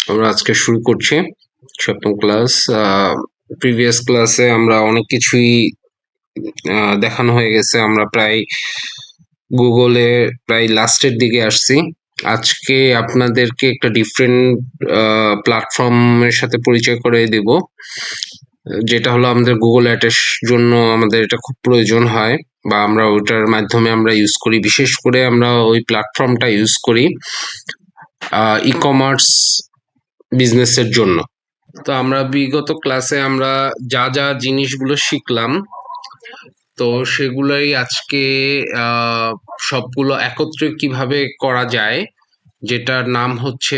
আমরা আজকে শুরু করছি সপ্তম ক্লাস। প্রিভিয়াস ক্লাসে আমরা অনেক কিছুই দেখানো হয়ে গেছে। আমরা প্রায় গুগলে প্রায় লাস্টের দিকে আসছি। আজকে আপনাদেরকে একটা ডিফারেন্ট প্ল্যাটফর্মের সাথে পরিচয় করে দেব, যেটা হলো আমাদের গুগল অ্যাডের জন্য আমাদের এটা খুব প্রয়োজন হয়, বা আমরা ওইটার মাধ্যমে আমরা ইউজ করি। বিশেষ করে আমরা ওই প্ল্যাটফর্মটা ইউজ করি ই কমার্স বিজনেসের জন্য। তো আমরা বিগত ক্লাসে আমরা যা যা জিনিসগুলো শিখলাম, তো সেগুলোই আজকে সবগুলো একত্রে কিভাবে করা যায়, যেটার নাম হচ্ছে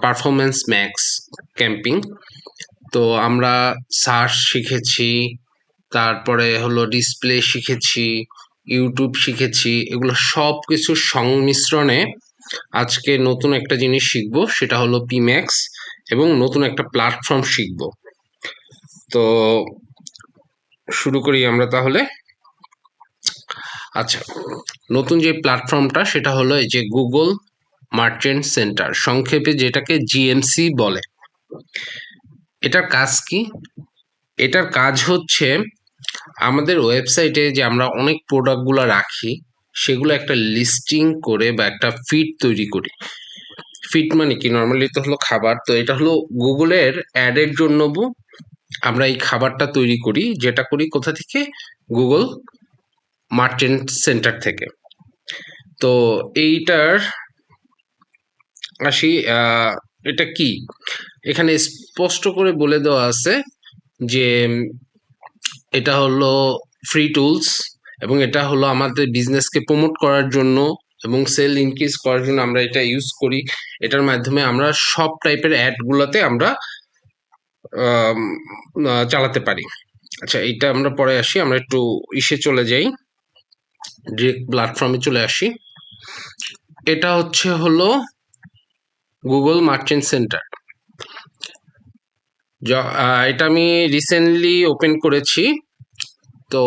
পারফরমেন্স ম্যাক্স ক্যাম্পিং। তো আমরা সার্চ শিখেছি, তারপরে হলো ডিসপ্লে শিখেছি, ইউটিউব শিখেছি। এগুলো সব কিছুর সংমিশ্রণে আজকে নতুন একটা জিনিস শিখবো, সেটা হলো পিম্যাক্স, এবং নতুন একটা প্ল্যাটফর্ম শিখবো। তো শুরু করি আমরা তাহলে। আচ্ছা, নতুন যে প্ল্যাটফর্মটা সেটা হলো এই যে গুগল মার্চেন্ট সেন্টার, সংক্ষেপে যেটাকে জিএমসি বলে। এটার কাজ কি? এটার কাজ হচ্ছে আমাদের ওয়েবসাইটে যে আমরা অনেক প্রোডাক্টগুলো রাখি, সেগুলো একটা লিস্টিং করে বা একটা ফিড তৈরি করি। ফিড মানে কি? নর্মালি তো হলো খাবার। তো এটা হলো গুগলের অ্যাডের জন্য আমরা এই খাবারটা তৈরি করি, যেটা করি কোথা থেকে? গুগল মার্চেন্ট সেন্টার থেকে। তো এইটার আসি, এটা কি? এখানে স্পষ্ট করে বলে দেওয়া আছে যে এটা হলো ফ্রি টুলস, এবং এটা হলো আমাদের বিজনেসকে প্রমোট করার জন্য এবং সেল ইনক্রিজ করার জন্য আমরা এটা ইউজ করি। এটার মাধ্যমে আমরা সব টাইপের অ্যাডগুলোতে আমরা চালাতে পারি। আচ্ছা, এইটা আমরা পরে আসি। আমরা একটু ইসে চলে যাই, ডিরেক্ট প্ল্যাটফর্মে চলে আসি। এটা হলো গুগল মার্চেন্ট সেন্টার। এটা আমি রিসেন্টলি ওপেন করেছি। তো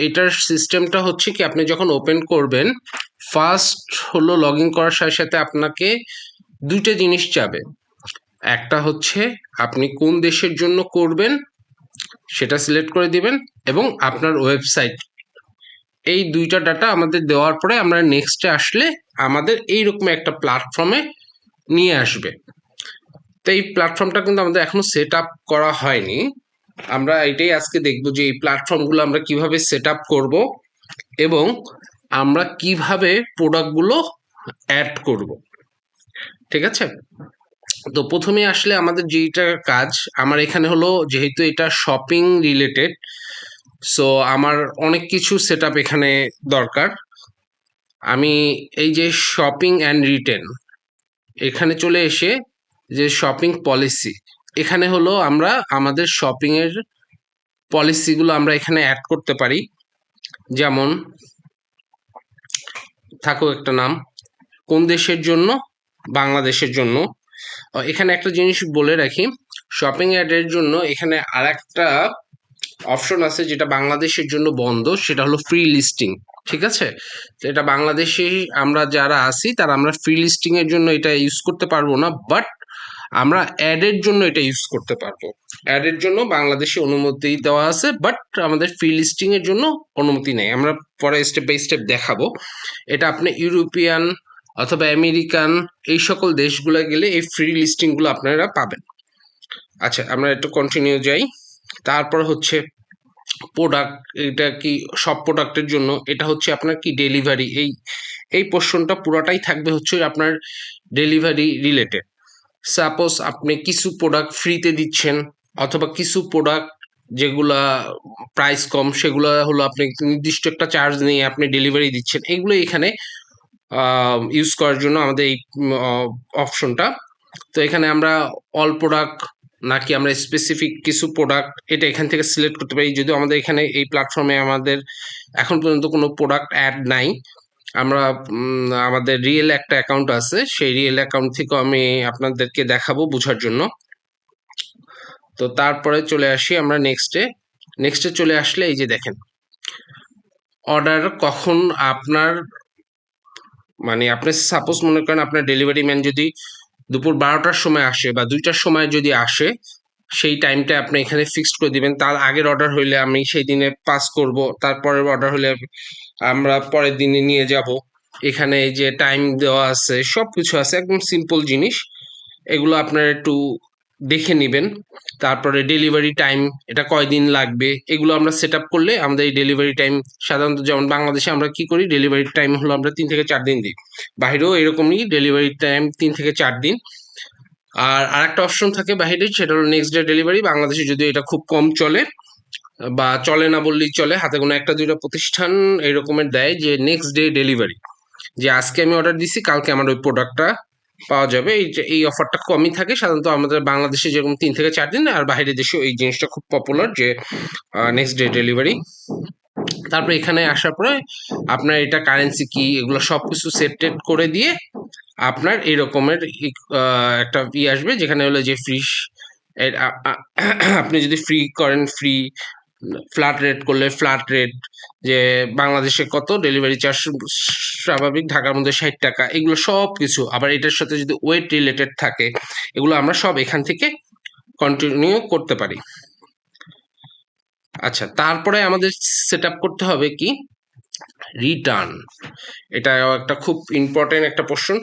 এটার সিস্টেমটা হচ্ছে কি, আপনি যখন ওপেন করবেন, ফার্স্ট হলো লগ ইন করার সাথে সাথে আপনাকে দুইটা জিনিস চাবে। একটা হচ্ছে আপনি কোন দেশের জন্য করবেন সেটা সিলেক্ট করে দিবেন, এবং আপনার ওয়েবসাইট। এই দুইটা ডাটা আমাদের দেওয়ার পরে আমরা নেক্সটে আসলে আমাদের এইরকম একটা প্ল্যাটফর্মে নিয়ে আসবে। তো এই প্ল্যাটফর্মটা কিন্তু আমাদের এখনো সেট আপ করা হয়নি। আমরা এটাই আজকে দেখবো যে এই প্ল্যাটফর্মগুলো আমরা কিভাবে সেট আপ করবো, এবং আমরা কিভাবে প্রোডাক্টগুলো অ্যাড করব। ঠিক আছে? তো প্রথমে আসলে আমাদের যেটা কাজ, আমার এখানে হলো যেহেতু এটা শপিং রিলেটেড, সো আমার অনেক কিছু সেট আপ এখানে দরকার। আমি এই যে শপিং অ্যান্ড রিটেল, এখানে চলে এসে যে শপিং পলিসি, এখানে হলো আমরা আমাদের শপিং এর পলিসিগুলো আমরা এখানে অ্যাড করতে পারি। যেমন থাকুক একটা নাম, কোন দেশের জন্য? বাংলাদেশের জন্য। এখানে একটা জিনিস বলে রাখি, শপিং অ্যাডের জন্য এখানে আর একটা অপশন আছে যেটা বাংলাদেশের জন্য বন্ধ, সেটা হলো ফ্রি লিস্টিং। ঠিক আছে? তো এটা বাংলাদেশে আমরা যারা আছি তারা আমরা ফ্রি লিস্টিং এর জন্য এটা ইউজ করতে পারবো না, বাট আমরা অ্যাডের জন্য এটা ইউজ করতে পারবো। অ্যাডের জন্য বাংলাদেশে অনুমতি দেওয়া আছে, বাট আমাদের ফ্রি লিস্টিং এর জন্য অনুমতি নেই। আমরা পরে স্টেপ বাই স্টেপ দেখাবো। এটা আপনি ইউরোপিয়ান অথবা আমেরিকান এই সকল দেশগুলো গেলে এই ফ্রি লিস্টিং গুলো আপনারা পাবেন। আচ্ছা, আমরা একটু কন্টিনিউ যাই। তারপর হচ্ছে প্রোডাক্ট, এটা কি সব প্রোডাক্টের জন্য? এটা হচ্ছে আপনার কি ডেলিভারি, এই পোর্শনটা পুরোটাই থাকবে হচ্ছে আপনার ডেলিভারি রিলেটেড। সাপোজ আপনি কিছু প্রোডাক্ট ফ্রিতে দিচ্ছেন, অথবা কিছু প্রোডাক্ট যেগুলা প্রাইস কম, সেগুলো হলো আপনি নির্দিষ্ট একটা চার্জ নিয়ে আপনি ডেলিভারি দিচ্ছেন। এগুলো এখানে ইউজ করার জন্য আমাদের এই অপশনটা। তো এখানে আমরা অল প্রোডাক্ট নাকি আমরা স্পেসিফিক কিছু প্রোডাক্ট, এটা এখান থেকে সিলেক্ট করতে পারি। যদিও আমাদের এখানে এই প্ল্যাটফর্মে আমাদের এখন পর্যন্ত কোনো প্রোডাক্ট অ্যাড নাই। আমরা আমাদের রিয়েল একটা অ্যাকাউন্ট আছে, সেই রিয়েল অ্যাকাউন্ট থেকেও আমি আপনাদেরকে দেখাবো বোঝার জন্য। তো তারপরে চলে আসি আমরা নেক্সটে চলে আসলে এই যে দেখেন, অর্ডার কখন আপনার, মানে আপনি সাপোজ মনে করেন আপনার ডেলিভারি ম্যান যদি দুপুর 12টার সময় আসে বা 2টার সময় যদি আসে, সেই টাইমটা আপনি এখানে ফিক্সড করে দিবেন। তার আগের অর্ডার হইলে আমি সেই দিনে পাস করব, তারপরের অর্ডার হলে আমরা পরের দিনে নিয়ে যাব। এখানে এই যে টাইম দেওয়া আছে, সব কিছু আছে, একদম সিম্পল জিনিস। এগুলো আপনারা একটু দেখে নেবেন। তারপরে ডেলিভারি টাইম, এটা কয়দিন লাগবে, এগুলো আমরা সেট আপ করলে আমাদের এই ডেলিভারি টাইম, সাধারণত যেমন বাংলাদেশে আমরা কি করি, ডেলিভারি টাইম হলো আমরা 3 থেকে 4 দিন দিই, বাইরেও এরকমই ডেলিভারি টাইম 3 থেকে 4 দিন। আর আরেকটা অপশন থাকে বাইরে, সেটা হলো নেক্সট ডে ডেলিভারি। বাংলাদেশে যদিও এটা খুব কম চলে, বা চলে না বললেই চলে, হাতে গোনা একটা দুইটা প্রতিষ্ঠান এরকমের দেয় যে নেক্সট ডে ডেলিভারি, যে আজকে আমি অর্ডার দিছি কালকে আমার ওই প্রোডাক্টটা পাওয়া যাবে। এই অফারটা কমই থাকে সাধারণত আমাদের বাংলাদেশে, যেরকম 3 থেকে 4 দিন। আর বাইরের দেশে এই জিনিসটা খুব পপুলার, যে নেক্সট ডে ডেলিভারি। তারপরে এখানে আসার পরে আপনার এটা কারেন্সি কি, এগুলো সব কিছু সেট টেট করে দিয়ে আপনার এই রকমের একটা আসবে, যেখানে হলো যে ফ্রি, আপনি যদি ফ্রি করেন ফ্রি, ফ্ল্যাট রেট করলে ফ্ল্যাট রেট, যে বাংলাদেশে কত ডেলিভারি চার্জ স্বাভাবিক, ঢাকার মধ্যে 60 টাকা, এগুলো সব কিছু। আবার এটার সাথে যদি ওয়েট রিলেটেড থাকে, এগুলো আমরা সব এখান থেকে কন্টিনিউ করতে পারি। আচ্ছা, তারপরে আমাদের সেট আপ করতে হবে কি, রিটার্ন। এটা একটা খুব ইম্পর্টেন্ট একটা পোর্শন।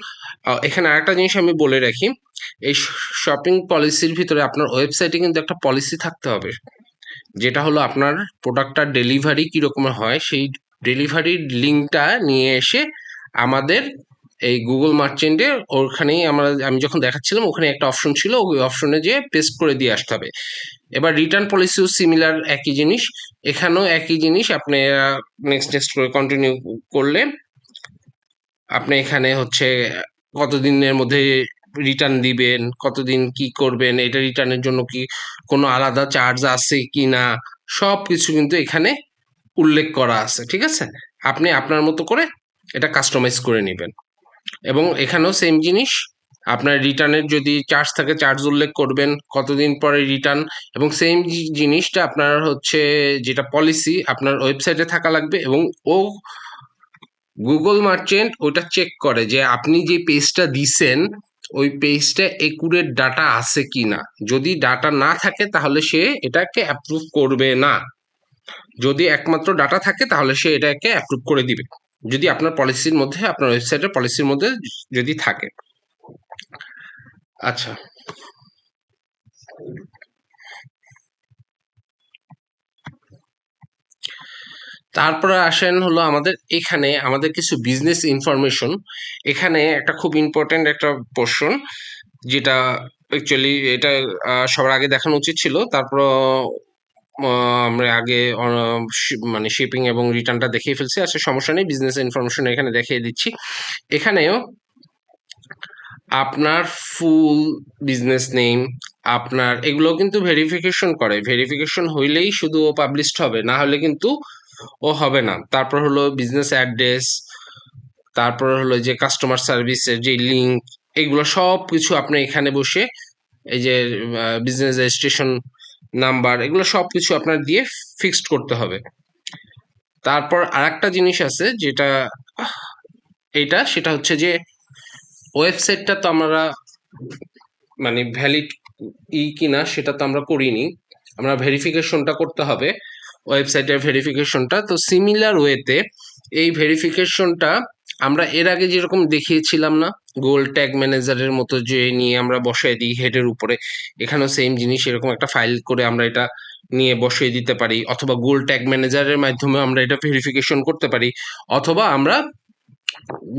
এখানে আরেকটা জিনিস আমি বলে রাখি, এই শপিং পলিসির ভিতরে আপনার ওয়েবসাইটে কিন্তু একটা পলিসি থাকতে হবে, যেটা হলো আপনার প্রোডাক্টটা ডেলিভারি কীরকমের হয়, সেই ডেলিভারির লিঙ্কটা নিয়ে এসে আমাদের এই গুগল মার্চেন্টে, ওখানেই আমি যখন দেখাচ্ছিলাম ওখানে একটা অপশন ছিল, ওই অপশনে যেয়ে পেস্ট করে দিয়ে আসতে হবে। এবার রিটার্ন পলিসিও সিমিলার, একই জিনিস, এখানেও একই জিনিস। আপনি নেক্সট করে কন্টিনিউ করলে আপনি এখানে হচ্ছে কতদিনের মধ্যে রিটার্ন দিবেন, কতদিন কি করবেন, এটা রিটার্নের জন্য কি কোনো আলাদা চার্জ আছে কি না, সব কিছু কিন্তু এখানে উল্লেখ করা আছে। ঠিক আছে, আপনি আপনার মতো করে এটা কাস্টমাইজ করে নেবেন। এবং এখানেও সেম জিনিস, আপনার রিটার্নের যদি চার্জ থাকে চার্জ উল্লেখ করবেন, কতদিন পরে রিটার্ন, এবং সেম জিনিসটা আপনার হচ্ছে যেটা পলিসি আপনার ওয়েবসাইটে থাকা লাগবে। এবং ও গুগল মার্চেন্ট ওটা চেক করে যে আপনি যে পেজটা দিছেন ওই পেজটা একুরেট ডাটা আছে কি না। যদি ডাটা না থাকে তাহলে সে এটাকে অ্যাপ্রুভ করবে না, যদি একমাত্র ডাটা থাকে তাহলে সে এটাকে অ্যাপ্রুভ করে দিবে, যদি আপনার পলিসির মধ্যে, আপনার ওয়েবসাইটের পলিসির মধ্যে যদি থাকে। আচ্ছা, তারপরে আসেন হলো আমাদের এখানে আমাদের কিছু বিজনেস ইনফরমেশন। এখানে একটা খুব ইম্পর্টেন্ট একটা পোর্শন, যেটা অ্যাকচুয়ালি এটা সবার আগে দেখানো উচিত ছিল, তারপর আমরা আগে মানে শিপিং এবং রিটার্নটা দেখিয়ে ফেলছি। আচ্ছা, সমস্যা নেই, বিজনেস ইনফরমেশন এখানে দেখিয়ে দিচ্ছি। এখানেও আপনার ফুল বিজনেস নেম, আপনার এগুলো কিন্তু ভেরিফিকেশন করে, ভেরিফিকেশন হইলেই শুধু ও পাবলিশড হবে, না হলে কিন্তু ও হবে না। তারপর হলো বিজনেস অ্যাড্রেস, তারপর হলো যে কাস্টমার সার্ভিসের যে লিঙ্ক, এগুলো সব কিছু আপনি এখানে বসে, এই যে বিজনেস রেজিস্ট্রেশন নাম্বার, এগুলো সব কিছু আপনার দিয়ে ফিক্সড করতে হবে। তারপর আরেকটা জিনিস আছে যেটা সেটা হচ্ছে যে ওয়েবসাইটটা তো আমরা মানে ভ্যালিড কিনা সেটা তো আমরা করিনি, আমরা ভেরিফিকেশনটা করতে হবে, ওয়েবসাইটের ভেরিফিকেশনটা। তো সিমিলার ওয়েতে এই ভেরিফিকেশনটা আমরা এর আগে যেরকম দেখিয়েছিলাম না, গোল ট্যাগ ম্যানেজারের মতো যে নিয়ে আমরা বসাই দিই হেডের উপরে, এখানেও সেম জিনিস, এরকম একটা ফাইল করে আমরা এটা নিয়ে বসিয়ে দিতে পারি, অথবা গোল ট্যাগ ম্যানেজারের মাধ্যমে আমরা এটা ভেরিফিকেশন করতে পারি, অথবা আমরা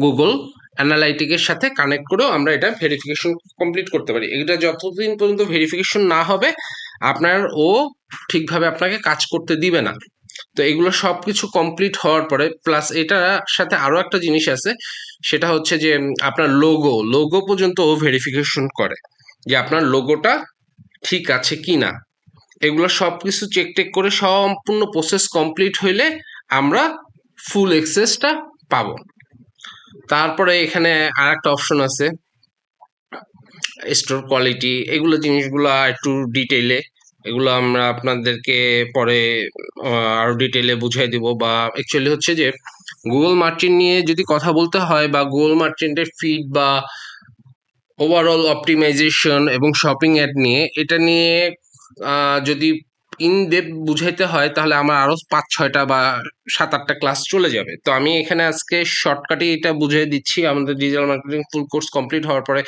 গুগল অ্যানালাইটিকের সাথে কানেক্ট করেও আমরা এটা ভেরিফিকেশন কমপ্লিট করতে পারি। এটা যতদিন পর্যন্ত ভেরিফিকেশন না হবে আপনার ও ঠিকভাবে আপনাকে কাজ করতে দিবে না। তো এগুলো সব কিছু কমপ্লিট হওয়ার পরে, প্লাস এটার সাথে আরও একটা জিনিস আছে, সেটা হচ্ছে যে আপনার লোগো পর্যন্ত ও ভেরিফিকেশন করে, যে আপনার লোগোটা ঠিক আছে কি না। এগুলো সব কিছু চেক টেক করে সম্পূর্ণ প্রসেস কমপ্লিট হইলে আমরা ফুল অ্যাক্সেসটা পাবো। তারপরে এখানে আর একটা অপশন আছে স্টোর কোয়ালিটি, এগুলো জিনিসগুলো একটু ডিটেইলে, এগুলো আমরা আপনাদেরকে পরে আরো ডিটেইলে বুঝিয়ে দিব। বা অ্যাকচুয়ালি হচ্ছে যে গুগল মার্চেন্ট নিয়ে যদি কথা বলতে হয়, বা গুগল মার্চেন্টের ফিড বা ওভারঅল অপটিমাইজেশন এবং শপিং অ্যাড নিয়ে, এটা নিয়ে যদি ইন ডেপথ বুঝাইতে হয় তাহলে আমার আরো 5-6টা বা 7-8টা ক্লাস চলে যাবে। তো আমি এখানে আজকে শর্টকাটে এটা বুঝিয়ে দিচ্ছি। আমাদের digital marketing full course complete হওয়ার পরে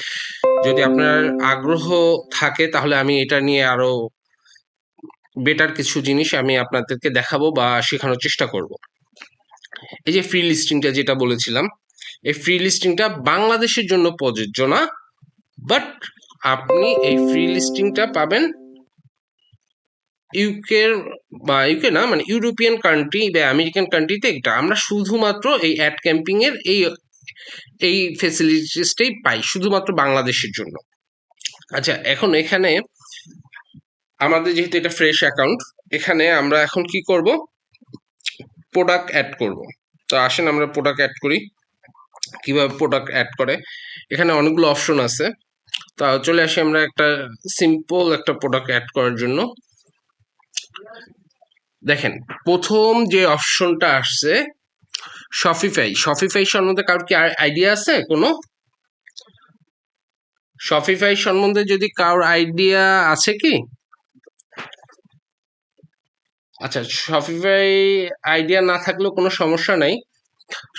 যদি আপনার আগ্রহ থাকে তাহলে আমি এটা নিয়ে আরো বেটার কিছু জিনিস আমি আপনাদেরকে দেখাবো বা শেখানোর চেষ্টা করব। এই যে ফ্রি লিস্টিংটা যেটা বলেছিলাম, এই ফ্রি লিস্টিংটা বাংলাদেশের জন্য প্রযোজ্য না, বাট আপনি এই ফ্রি লিস্টিংটা পাবেন ইউকের, বা ইউকে না, মানে ইউরোপিয়ান কান্ট্রি বা আমেরিকান কান্ট্রিতে। এটা আমরা শুধুমাত্র এই অ্যাড ক্যাম্পিং এর এই ফেসিলিটিসটাই পাই শুধুমাত্র বাংলাদেশের জন্য। আচ্ছা, এখন এখানে আমাদের যেহেতু এটা ফ্রেশ অ্যাকাউন্ট, এখানে আমরা এখন কি করব, প্রোডাক্ট অ্যাড করব। তো আসেন আমরা প্রোডাক্ট অ্যাড করি। কিভাবে প্রোডাক্ট অ্যাড করে, এখানে অনেকগুলো অপশন আছে। তা চলে আসি আমরা একটা সিম্পল একটা প্রোডাক্ট অ্যাড করার জন্য। দেখেন, প্রথম যে অপশনটা আসছে শপিফাই। শপিফাই সম্বন্ধে কারোর কি আইডিয়া আছে কোনো? শপিফাই সম্বন্ধে যদি কারোর আইডিয়া আছে কি? আচ্ছা, শপিফাই আইডিয়া না থাকলেও কোনো সমস্যা নাই।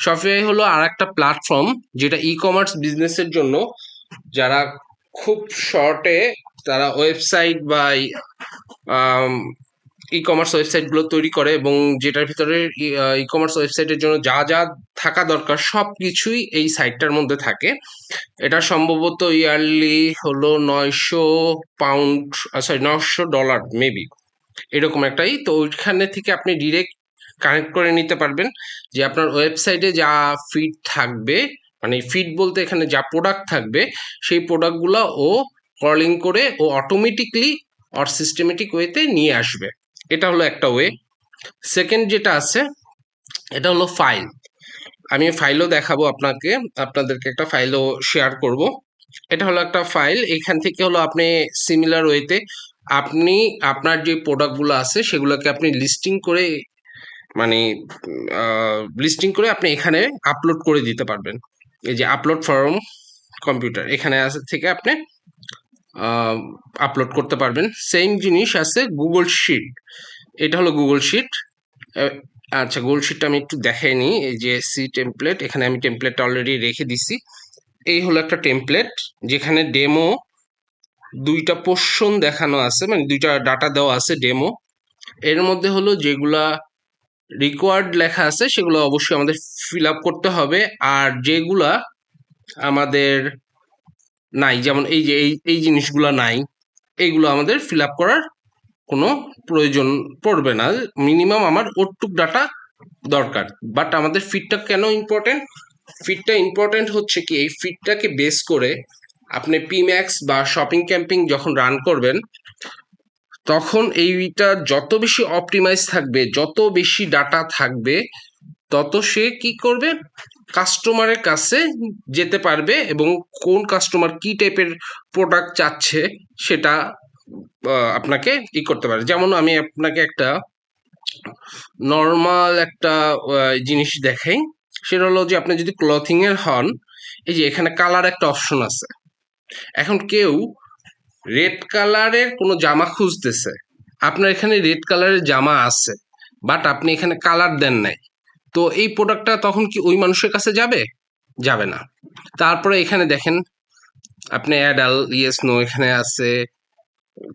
শপিফাই হলো আর একটা প্ল্যাটফর্ম যেটা ই কমার্স বিজনেসের জন্য, যারা খুব শর্টে তারা ওয়েবসাইট বা ই কমার্স ওয়েবসাইটগুলো তৈরি করে, এবং যেটার ভিতরে ই কমার্স ওয়েবসাইটের জন্য যা যা থাকা দরকার সব কিছুই এই সাইটটার মধ্যে থাকে। এটা সম্ভবত ইয়ারলি হলো £900, সরি $900 মেবি, এরকম একটাই। তো ওইখানে থেকে আপনি ডিরেক্ট কানেক্ট করে নিতে পারবেন যে আপনার ওয়েবসাইটে যা ফিড থাকবে, মানে ফিড বলতে এখানে যা প্রোডাক্ট থাকবে সেই প্রোডাক্টগুলো ও ক্রলিং করে ও অটোমেটিকলি অর সিস্টেমেটিক ওয়েতে নিয়ে আসবে। এটা হলো একটা ওয়ে। সেকেন্ড যেটা আছে, এটা হলো ফাইল। আমি ফাইলও দেখাবো আপনাদেরকে একটা ফাইলও শেয়ার করব। এটা হলো একটা ফাইল। এখান থেকে হলো আপনি সিমিলার ওয়েতে আপনি আপনার যে প্রোডাক্টগুলো আছে সেগুলোকে আপনি লিস্টিং করে, মানে লিস্টিং করে আপনি এখানে আপলোড করে দিতে পারবেন। এই যে আপলোড ফর্ম কম্পিউটার, এখানে আছে থেকে আপনি আপলোড করতে পারবেন। সেম জিনিস আছে গুগল শিট। এটা হলো গুগল শিট। আচ্ছা, গুগল শিটটা আমি একটু দেখাই নিই। এই যে সি টেমপ্লেট, এখানে আমি টেমপ্লেটটা অলরেডি রেখে দিছি। এই হলো একটা টেমপ্লেট যেখানে ডেমো 2টা পোর্শন দেখানো আছে, মানে 2টা ডাটা দেওয়া আছে ডেমো। এর মধ্যে হলো যেগুলা রিকোয়ার্ড লেখা আছে সেগুলো অবশ্যই আমাদের ফিল আপ করতে হবে, আর যেগুলা আমাদের নাই, যেমন এই যে এই জিনিসগুলা নাই, এইগুলো আমাদের ফিল আপ করার কোনো প্রয়োজন পড়বে না। মিনিমাম আমার ওটুক ডাটা দরকার। বাট আমাদের ফিডটা কেন ইম্পর্টেন্ট? ফিডটা ইম্পর্টেন্ট হচ্ছে কি, এই ফিডটাকে বেস করে আপনি পিম্যাক্স বা শপিং ক্যাম্পিং যখন রান করবেন, তখন এইটা যত বেশি অপটিমাইজ থাকবে, যত বেশি ডাটা থাকবে, তত সে কি করবে, কাস্টমারের কাছে যেতে পারবে, এবং কোন কাস্টমার কি টাইপের প্রোডাক্ট চাচ্ছে সেটা আপনাকে করতে পারে। যেমন আমি আপনাকে একটা নর্মাল একটা জিনিস দেখাই। সেটা হলো যে আপনি যদি ক্লথিং এর হন, এই যে এখানে কালার একটা অপশন আছে। এখন কেউ রেড কালারের কোনো জামা খুঁজতেছে, আপনার এখানে রেড কালারের জামা আছে, বাট আপনি এখানে কালার দেন নাই। তো এই প্রোডাক্টটা তখন কি ওই মানুষের কাছে যাবে? যাবে না। তারপরে এখানে দেখেন আপনি অ্যাডাল ইয়েস নো এখানে আছে,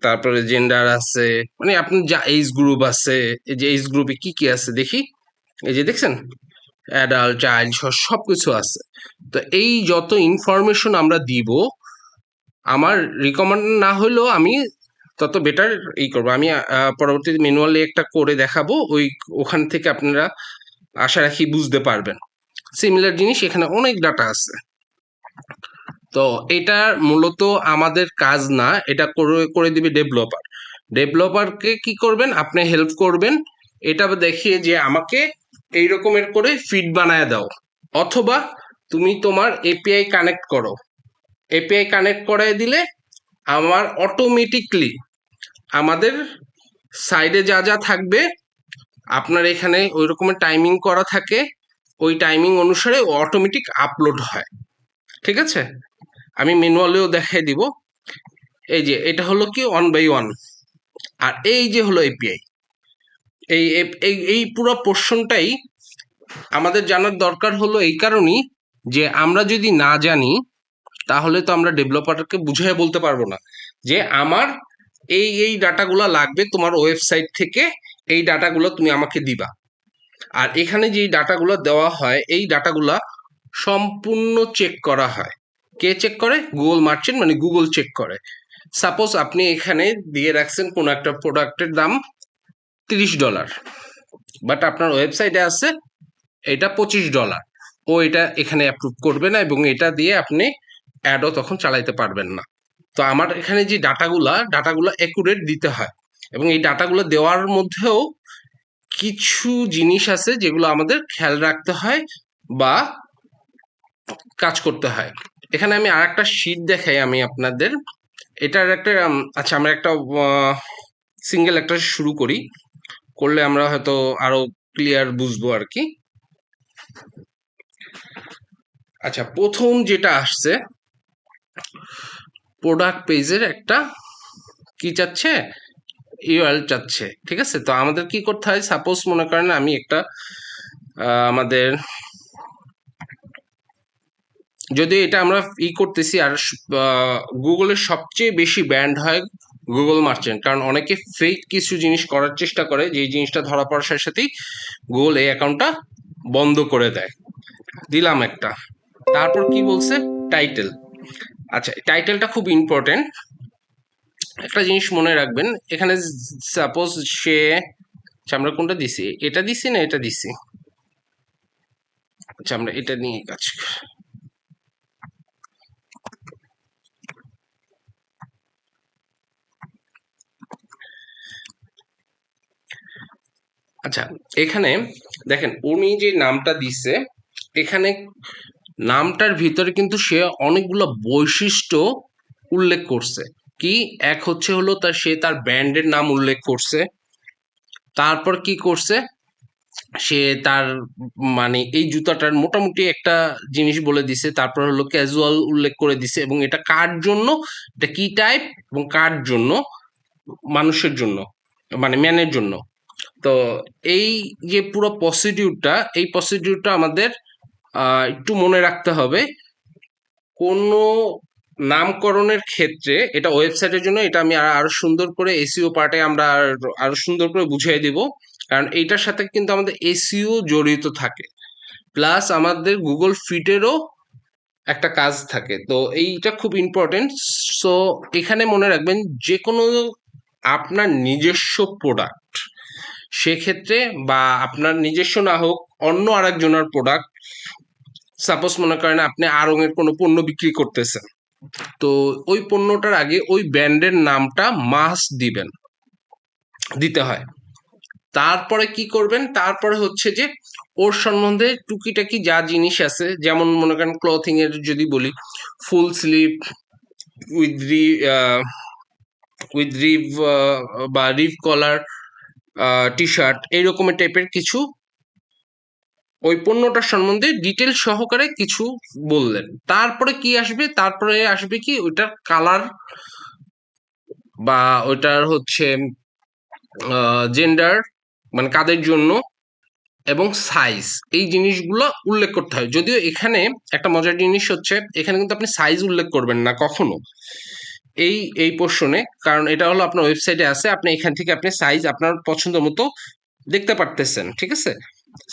তারপরে জেন্ডার আছে, মানে আপনি যা এজ গ্রুপ আছে, এই যে এজ গ্রুপে কি কি আছে দেখি, এই যে দেখছেন অ্যাডাল্ট চাইল্ড সব কিছু আছে। তো এই যত ইনফরমেশন আমরা দিব, আমার রিকমেন্ড না হলেও আমি তত বেটার করবো। আমি পরবর্তীতে ম্যানুয়ালি একটা করে দেখাবো, ওখান থেকে আপনারা আশা রাখি বুঝতে পারবেন। সিমিলার জিনিস এখানে অনেক ডাটা আছে। তো এটা মূলত আমাদের কাজ না, এটা করে দিবে ডেভেলপার। ডেভেলপারকে কি করবেন, আপনি হেল্প করবেন এটা দেখিয়ে যে আমাকে এই রকমের করে ফিড বানায় দাও, অথবা তুমি তোমার এপিআই কানেক্ট করো। এপিআই কানেক্ট করায় দিলে আমার অটোমেটিকলি আমাদের সাইডে যা যা থাকবে, আপনার এখানে ওই রকমের টাইমিং করা থাকে, ওই টাইমিং অনুসারে অটোমেটিক আপলোড হয়। ঠিক আছে? আমি ম্যানুয়ালিও দেখাই দিব। এই যে এটা হলো কি 1/1, আর এই যে হলো এপিআই। এই এই এই পুরো পোর্শনটাই আমাদের জানার দরকার হলো এই কারণেই যে আমরা যদি না জানি তাহলে তো আমরা ডেভেলপারকে বুঝিয়ে বলতে পারবো না যে আমার এই ডাটাগুলো লাগবে তোমার ওয়েবসাইট থেকে, এই ডাটাগুলো তুমি আমাকে দিবা। আর এখানে যে ডাটাগুলো দেওয়া হয় এই ডাটাগুলা সম্পূর্ণ চেক করা হয়। কে চেক করে? গুগল মার্চেন্ট, মানে গুগল চেক করে। সাপোজ আপনি এখানে দিয়ে রাখছেন কোনো একটা প্রোডাক্টের দাম $30, বাট আপনার ওয়েবসাইটে আছে এটা $25, ও এটা এখানে অ্যাপ্রুভ করবে না এবং এটা দিয়ে আপনি অ্যাডও তখন চালাইতে পারবেন না। তো আমার এখানে যে ডাটাগুলো অ্যাকুরেট দিতে হয়, এবং এই ডাটাগুলো দেওয়ার মধ্যেও কিছু জিনিস আছে যেগুলো আমাদের খেয়াল রাখতে হয় বা কাজ করতে হয়। এখানে আমি আর একটা শীট দেখাই আমি আপনাদের। এটার একটা আচ্ছা, আমরা একটা সিঙ্গেল একটা শুরু করি, করলে আমরা হয়তো আরো ক্লিয়ার বুঝবো আর কি। আচ্ছা, প্রথম যেটা আসছে প্রোডাক্ট পেজের একটা কি চাচ্ছে, ইউআরএল চাচ্ছে, ঠিক আছে। তো আমাদের কি করতে হয়, সাপোজ মনে করেন আমি একটা আমাদের যদি এটা আমরা করতেছি, আর গুগলের সবচেয়ে বেশি ব্যান্ড হয় গুগল মার্চেন্ট, কারণ অনেকে ফেক কিছু জিনিস করার চেষ্টা করে, যে জিনিসটা ধরা পড়ার সাথে সাথেই গুগল এই অ্যাকাউন্টটা বন্ধ করে দেয়। দিলাম একটা, তারপর কি বলছে, টাইটেল। আচ্ছা, টাইটেলটা খুব ইম্পর্টেন্ট। একটা জিনিস মনে রাখবেন, এখানে সাপোজ সে, আচ্ছা আমরা কোনটা দিছি, এটা দিছি না এটা দিছি, আচ্ছা আমরা এটা নিয়ে কাজ। আচ্ছা, এখানে দেখেন উনি যে নামটা দিছে, এখানে নামটার ভিতরে কিন্তু সে অনেকগুলো বৈশিষ্ট্য উল্লেখ করছে। কি, এক হচ্ছে হলো সে তার ব্র্যান্ডের নাম উল্লেখ করছে। তারপর কি করছে, সে তার মানে এই জুতাটার মোটামুটি একটা জিনিস বলে দিছে। তারপর হলো ক্যাজুয়াল উল্লেখ করে দিছে, এবং এটা কার জন্য, এটা কি টাইপ, এবং কার জন্য, মানুষের জন্য, মানে ম্যানের জন্য। তো এই যে পুরো প্রসিডিউরটা আমাদের একটু মনে রাখতে হবে। কোনো নামকরণের ক্ষেত্রে, এটা ওয়েবসাইটের জন্য, এটা আমি আরো সুন্দর করে এসইও পার্টে আমরা আরো সুন্দর করে বুঝিয়ে দিব, কারণ এইটার সাথে কিন্তু আমাদের এসইও জড়িত থাকে, প্লাস আমাদের গুগল ফিটেরও একটা কাজ থাকে। তো এইটা খুব ইম্পর্টেন্ট। সো এখানে মনে রাখবেন, যে কোনো আপনার নিজস্ব প্রোডাক্ট, সেক্ষেত্রে বা আপনার নিজস্ব না হোক অন্য আরেকজনের প্রোডাক্ট, সাপোজ মনে করেন আপনি আড়ং এর কোনো পণ্য বিক্রি করতেছেন, তো ওই পণ্যটার আগে ওই ব্র্যান্ডের নামটা মাস্ট দিতে হয়। তারপরে কি করবেন, তারপরে হচ্ছে যে ওর সম্বন্ধে টুকিটাকি যা জিনিস আছে, যেমন মনে করেন ক্লথিং এর যদি বলি, ফুল স্লিভ উইথ রিভ বা রিভ কলার টি শার্ট, এইরকমের টাইপের কিছু ওই পণ্যটার সম্বন্ধে ডিটেল সহকারে কিছু বললেন। তারপরে কি আসবে, তারপরে আসবে কি ওইটার কালার, বা ওইটার হচ্ছে জেন্ডার, মানে কাদের জন্য, এবং সাইজ, এই জিনিসগুলো উল্লেখ করতে হয়। যদিও এখানে একটা মজার জিনিস হচ্ছে, এখানে কিন্তু আপনি সাইজ উল্লেখ করবেন না কখনো এই পোর্শনে, কারণ এটা হলো আপনার ওয়েবসাইটে আছে, আপনি এখান থেকে আপনি সাইজ আপনার পছন্দ মতো দেখতে পারতেছেন, ঠিক আছে।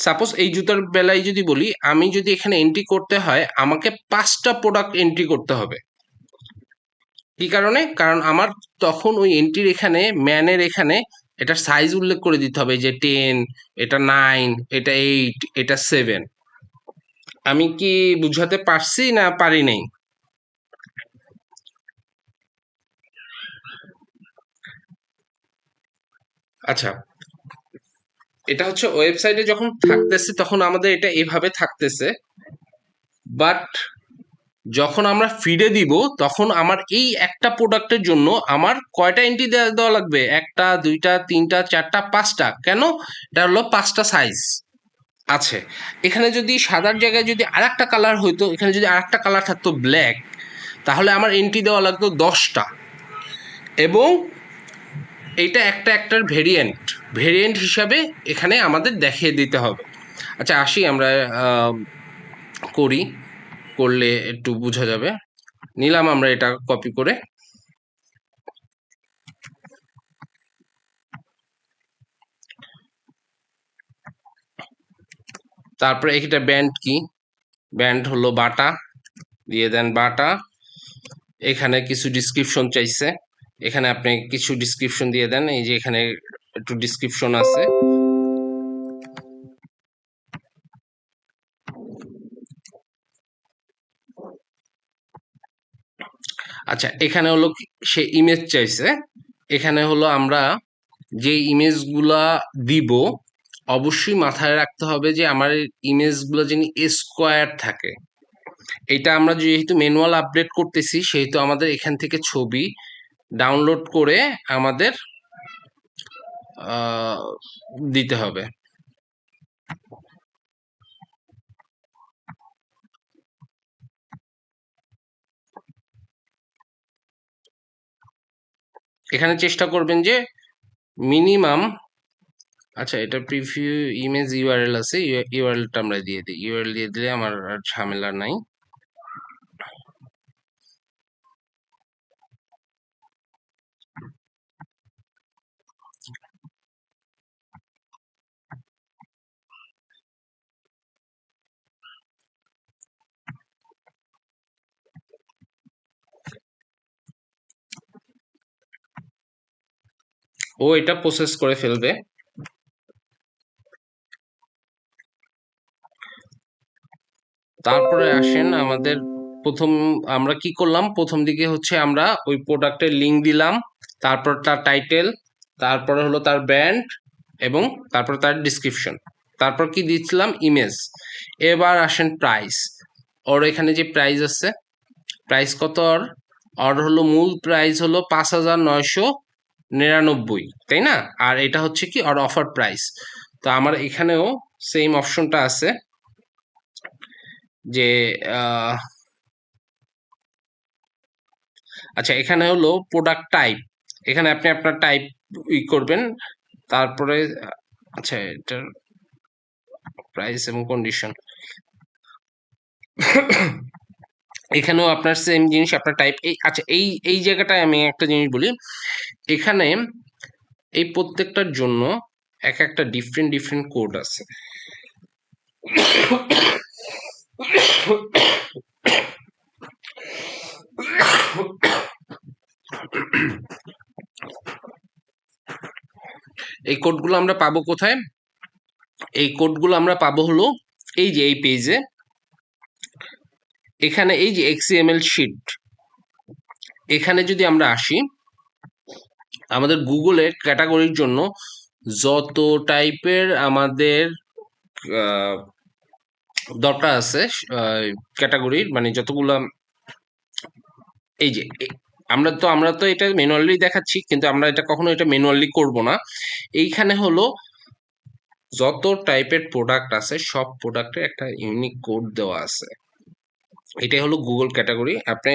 সাপোজ এই জুতার বেলায় যদি বলি, আমি যদি এখানে এন্ট্রি করতে হয়, আমাকে 5টা প্রোডাক্ট এন্ট্রি করতে হবে। কি কারণে? কারণ আমার তখন ওই এন্ট্রির এখানে, ম্যানের এখানে এটার সাইজ উল্লেখ করে দিতে হবে, যে 10, এটা 9, এটা 8, এটা 7। আমি কি বুঝাতে পারছি না পারি নাই? আচ্ছা, এটা হচ্ছে ওয়েবসাইটে যখন থাকতেছে তখন আমাদের এটা এভাবে থাকতেছে, বাট যখন আমরা ফিডে দিব তখন আমার এই একটা প্রোডাক্টের জন্য আমার কয়টা এন্ট্রি দেওয়া লাগবে, 1টা 2টা 3টা 4টা 5টা। কেন? এটা হলো 5টা সাইজ আছে। এখানে যদি সাদার জায়গায় যদি আরেকটা কালার হইতো, এখানে যদি আরেকটা কালার থাকতো ব্ল্যাক, তাহলে আমার এন্ট্রি দেওয়া লাগতো 10টা, এবং এইটা একটার ভেরিয়েন্ট হিসাবে এখানে আমাদের দেখিয়ে দিতে হবে। আচ্ছা আসি আমরা করি, করলে একটু বোঝা যাবে। নিলাম আমরা এটা কপি করে, তারপরে এটা ব্যান্ড কি, ব্যান্ড হলো বাটা, দিয়ে দেন বাটা। এখানে কিছু ডিসক্রিপশন চাইছে, এখানে আপনি কিছু ডিসক্রিপশন দিয়ে দেন। এই যে এখানে একটু ডিসক্রিপশন আছে, আচ্ছা এখানে হলো সে ইমেজ চাইছে, এখানে হলো আমরা যে ইমেজগুলা দিব অবশ্যই মাথায় রাখতে হবে যে আমার ইমেজগুলো যেন স্কোয়ার থাকে। এটা আমরা যেহেতু ম্যানুয়াল আপডেট করতেছি, সেহেতু আমাদের এখান থেকে ছবি ডাউনলোড করে আমাদের দিতে হবে। এখানে চেষ্টা করবেন যে মিনিমাম, আচ্ছা এটা প্রিভিউ ইমেজ ইউআরএল আছে, ইউআরএলটা আমরা দিয়ে দিই, ইউআরএল দিয়ে দিলে আমার আর ঝামেলা নাই। ও এটা প্রসেস করে ফেলবে। তারপরে আসেন আমাদের প্রথম, আমরা কি করলাম প্রথম দিকে হচ্ছে আমরা ওই প্রোডাক্টের লিঙ্ক দিলাম, তারপর তার টাইটেল, তারপরে হলো তার ব্র্যান্ড, এবং তারপর তার ডিসক্রিপশন, তারপর কি দিচ্ছিলাম ইমেজ। এবার আসেন প্রাইস, ওর এখানে যে প্রাইস আছে, প্রাইস কত ওর, ওর হলো মূল প্রাইস হলো 5,999, তাই না? আর এটা হচ্ছে কি ওর অফার প্রাইস। তো আমার এখানেও সেম অপশনটা আছে যে আচ্ছা এখানে হলো প্রোডাক্ট টাইপ, এখানে আপনি আপনার টাইপ করবেন। তারপরে আচ্ছা এটার প্রাইস এবং কন্ডিশন, এখানেও আপনার সেম জিনিস, আপনার টাইপ। এই আচ্ছা এই জায়গাটায় আমি একটা জিনিস বলি, এখানে এই প্রত্যেকটার জন্য একটা ডিফারেন্ট কোড আছে। এই কোডগুলো আমরা পাবো কোথায়? এই কোডগুলো আমরা পাবো হলো এই যে এই পেজে, এখানে এই যে এক্সএমএল শিট, এখানে যদি আমরা আসি আমাদের গুগলের ক্যাটাগরির জন্য যত টাইপের আমাদের দরকার আছে ক্যাটাগরির, মানে যতগুলো, এই যে আমরা তো এটা ম্যানুয়ালি দেখাচ্ছি, কিন্তু আমরা এটা কখনো এটা ম্যানুয়ালি করব না। এইখানে হলো যত টাইপের প্রোডাক্ট আছে সব প্রোডাক্টের একটা ইউনিক কোড দেওয়া আছে, এটাই হলো গুগল ক্যাটাগরি। আপনি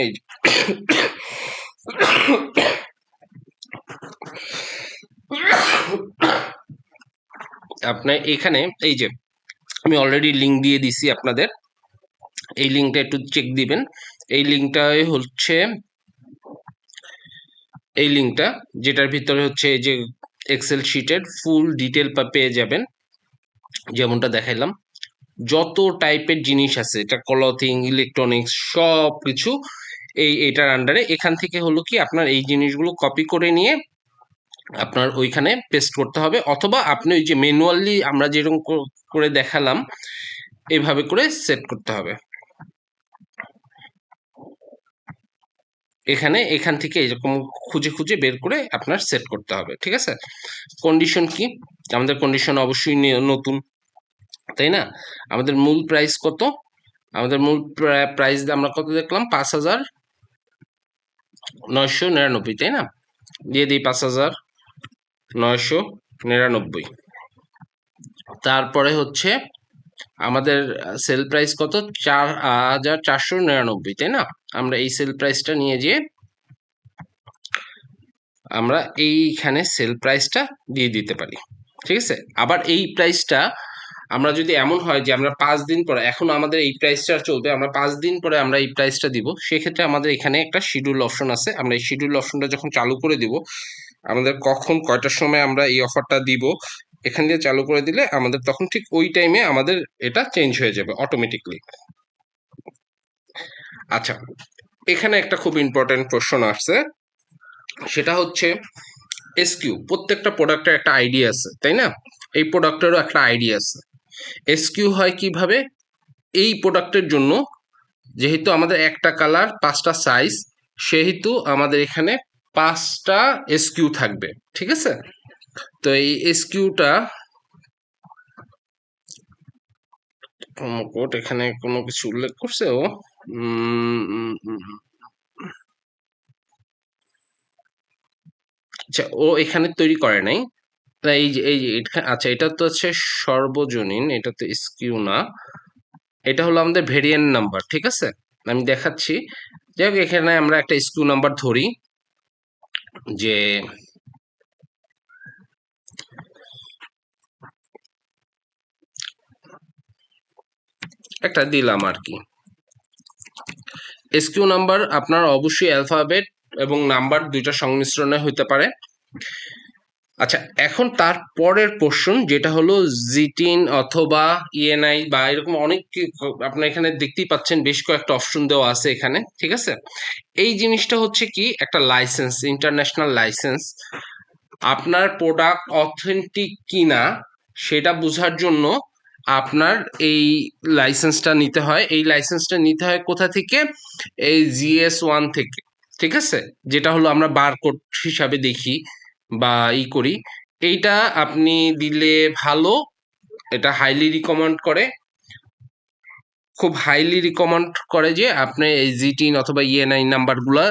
আপনার এখানে এই যে আমি অলরেডি লিঙ্ক দিয়ে দিছি আপনাদের, এই লিঙ্কটা একটু চেক দিবেন। এই লিঙ্কটাই হচ্ছে এই লিঙ্কটা, যেটার ভিতরে হচ্ছে এই যে এক্সেল শিটের ফুল ডিটেল পেয়ে যাবেন, যেমনটা দেখাইলাম। যত টাইপের জিনিস আছে, এটা ক্লথিং, ইলেকট্রনিক্স, সব কিছু এইটার আন্ডারে। এখান থেকে হলো কি আপনার এই জিনিসগুলো কপি করে নিয়ে আপনার ওইখানে পেস্ট করতে হবে, অথবা আপনি ওই যে ম্যানুয়ালি আমরা যেরকম করে দেখালাম এইভাবে করে সেট করতে হবে। এখান থেকে এরকম খুঁজে খুঁজে বের করে আপনার সেট করতে হবে, ঠিক আছে? কন্ডিশন কি, আমাদের কন্ডিশন অবশ্যই নতুন, তাই না? আমাদের মূল প্রাইস কত, আমাদের মূল প্রাইস আমরা কত দেখলাম, 5,999, তাই না? দিয়ে দিই 5,999। তারপরে হচ্ছে আমাদের সেল প্রাইস কত? 4,499, তাই না? আমরা এই সেল প্রাইসটা নিয়ে যেয়ে আমরা এইখানে সেল প্রাইসটা দিয়ে দিতে পারি। ঠিক আছে, আবার এই প্রাইসটা আমরা যদি এমন হয় যে আমরা 5 দিন পরে, এখন আমাদের এই প্রাইসটা চলবে, আমরা 5 দিন পরে আমরা এই প্রাইসটা দিব, সেক্ষেত্রে আমাদের এখানে একটা শিডিউল অপশন আছে। আমরা এই শিডিউল অপশনটা যখন চালু করে দিব, আমাদের কখন কয়টার সময় আমরা এই অফারটা দিব এখান দিয়ে চালু করে দিলে আমাদের তখন ঠিক ওই টাইমে আমাদের এটা চেঞ্জ হয়ে যাবে অটোমেটিকলি। আচ্ছা, এখানে একটা খুব ইম্পর্টেন্ট কোশ্চেন আসছে, সেটা হচ্ছে এসকিউ। প্রত্যেকটা প্রোডাক্টের একটা আইডি আছে, তাই না? এই প্রোডাক্টেরও একটা আইডি আছে। এসকিউ হয় কিভাবে? এই প্রোডাক্টের জন্য যেহেতু আমাদের একটা কালার 5টা সাইজ, সেহেতু আমাদের এখানে 5টা এসকিউ থাকবে। ঠিক আছে, তো এই এসকিউটা কোড এখানে কোনো কিছু উল্লেখ করছে ও? আচ্ছা, ও এখানে তৈরি করে নাই। না, এই যে আচ্ছা, এটা তো হচ্ছে সর্বজনীন, এটা তো স্কিউ না, এটা হলো আমাদের ভেরিয়েন্ট নাম্বার। ঠিক আছে, আমি দেখাচ্ছি। যাই হোক, এখানে আমরা একটা স্কিউ নাম্বার ধরি, যে একটা দিলাম আর কি। এসকিউ নাম্বার আপনার অবশ্যই অ্যালফাবেট এবং নাম্বার দুইটা সংমিশ্রণে হতে পারে। আচ্ছা, এখন তার পরের পোর্শন যেটা হলো জিটিন অথবা ইএনআই বা এরকম অনেক আপনার এখানে দেখতেই পাচ্ছেন বেশ কয়েকটা অপশন দেওয়া আছে এখানে। ঠিক আছে, এই জিনিসটা হচ্ছে কি একটা লাইসেন্স, ইন্টারন্যাশনাল লাইসেন্স। আপনার প্রোডাক্ট অথেন্টিক কিনা সেটা বোঝার জন্য আপনার এই লাইসেন্সটা নিতে হয়। এই লাইসেন্সটা নিতে হয় কোথা থেকে? এই GS1 থেকে। ঠিক আছে, যেটা হলো আমরা বারকোড হিসাবে দেখি বা করি। এইটা আপনি দিলে ভালো, এটা হাইলি রিকমেন্ড করে, খুব হাইলি রিকমেন্ড করে যে আপনি এই জিটিন অথবা ইএনআই নাম্বারগুলা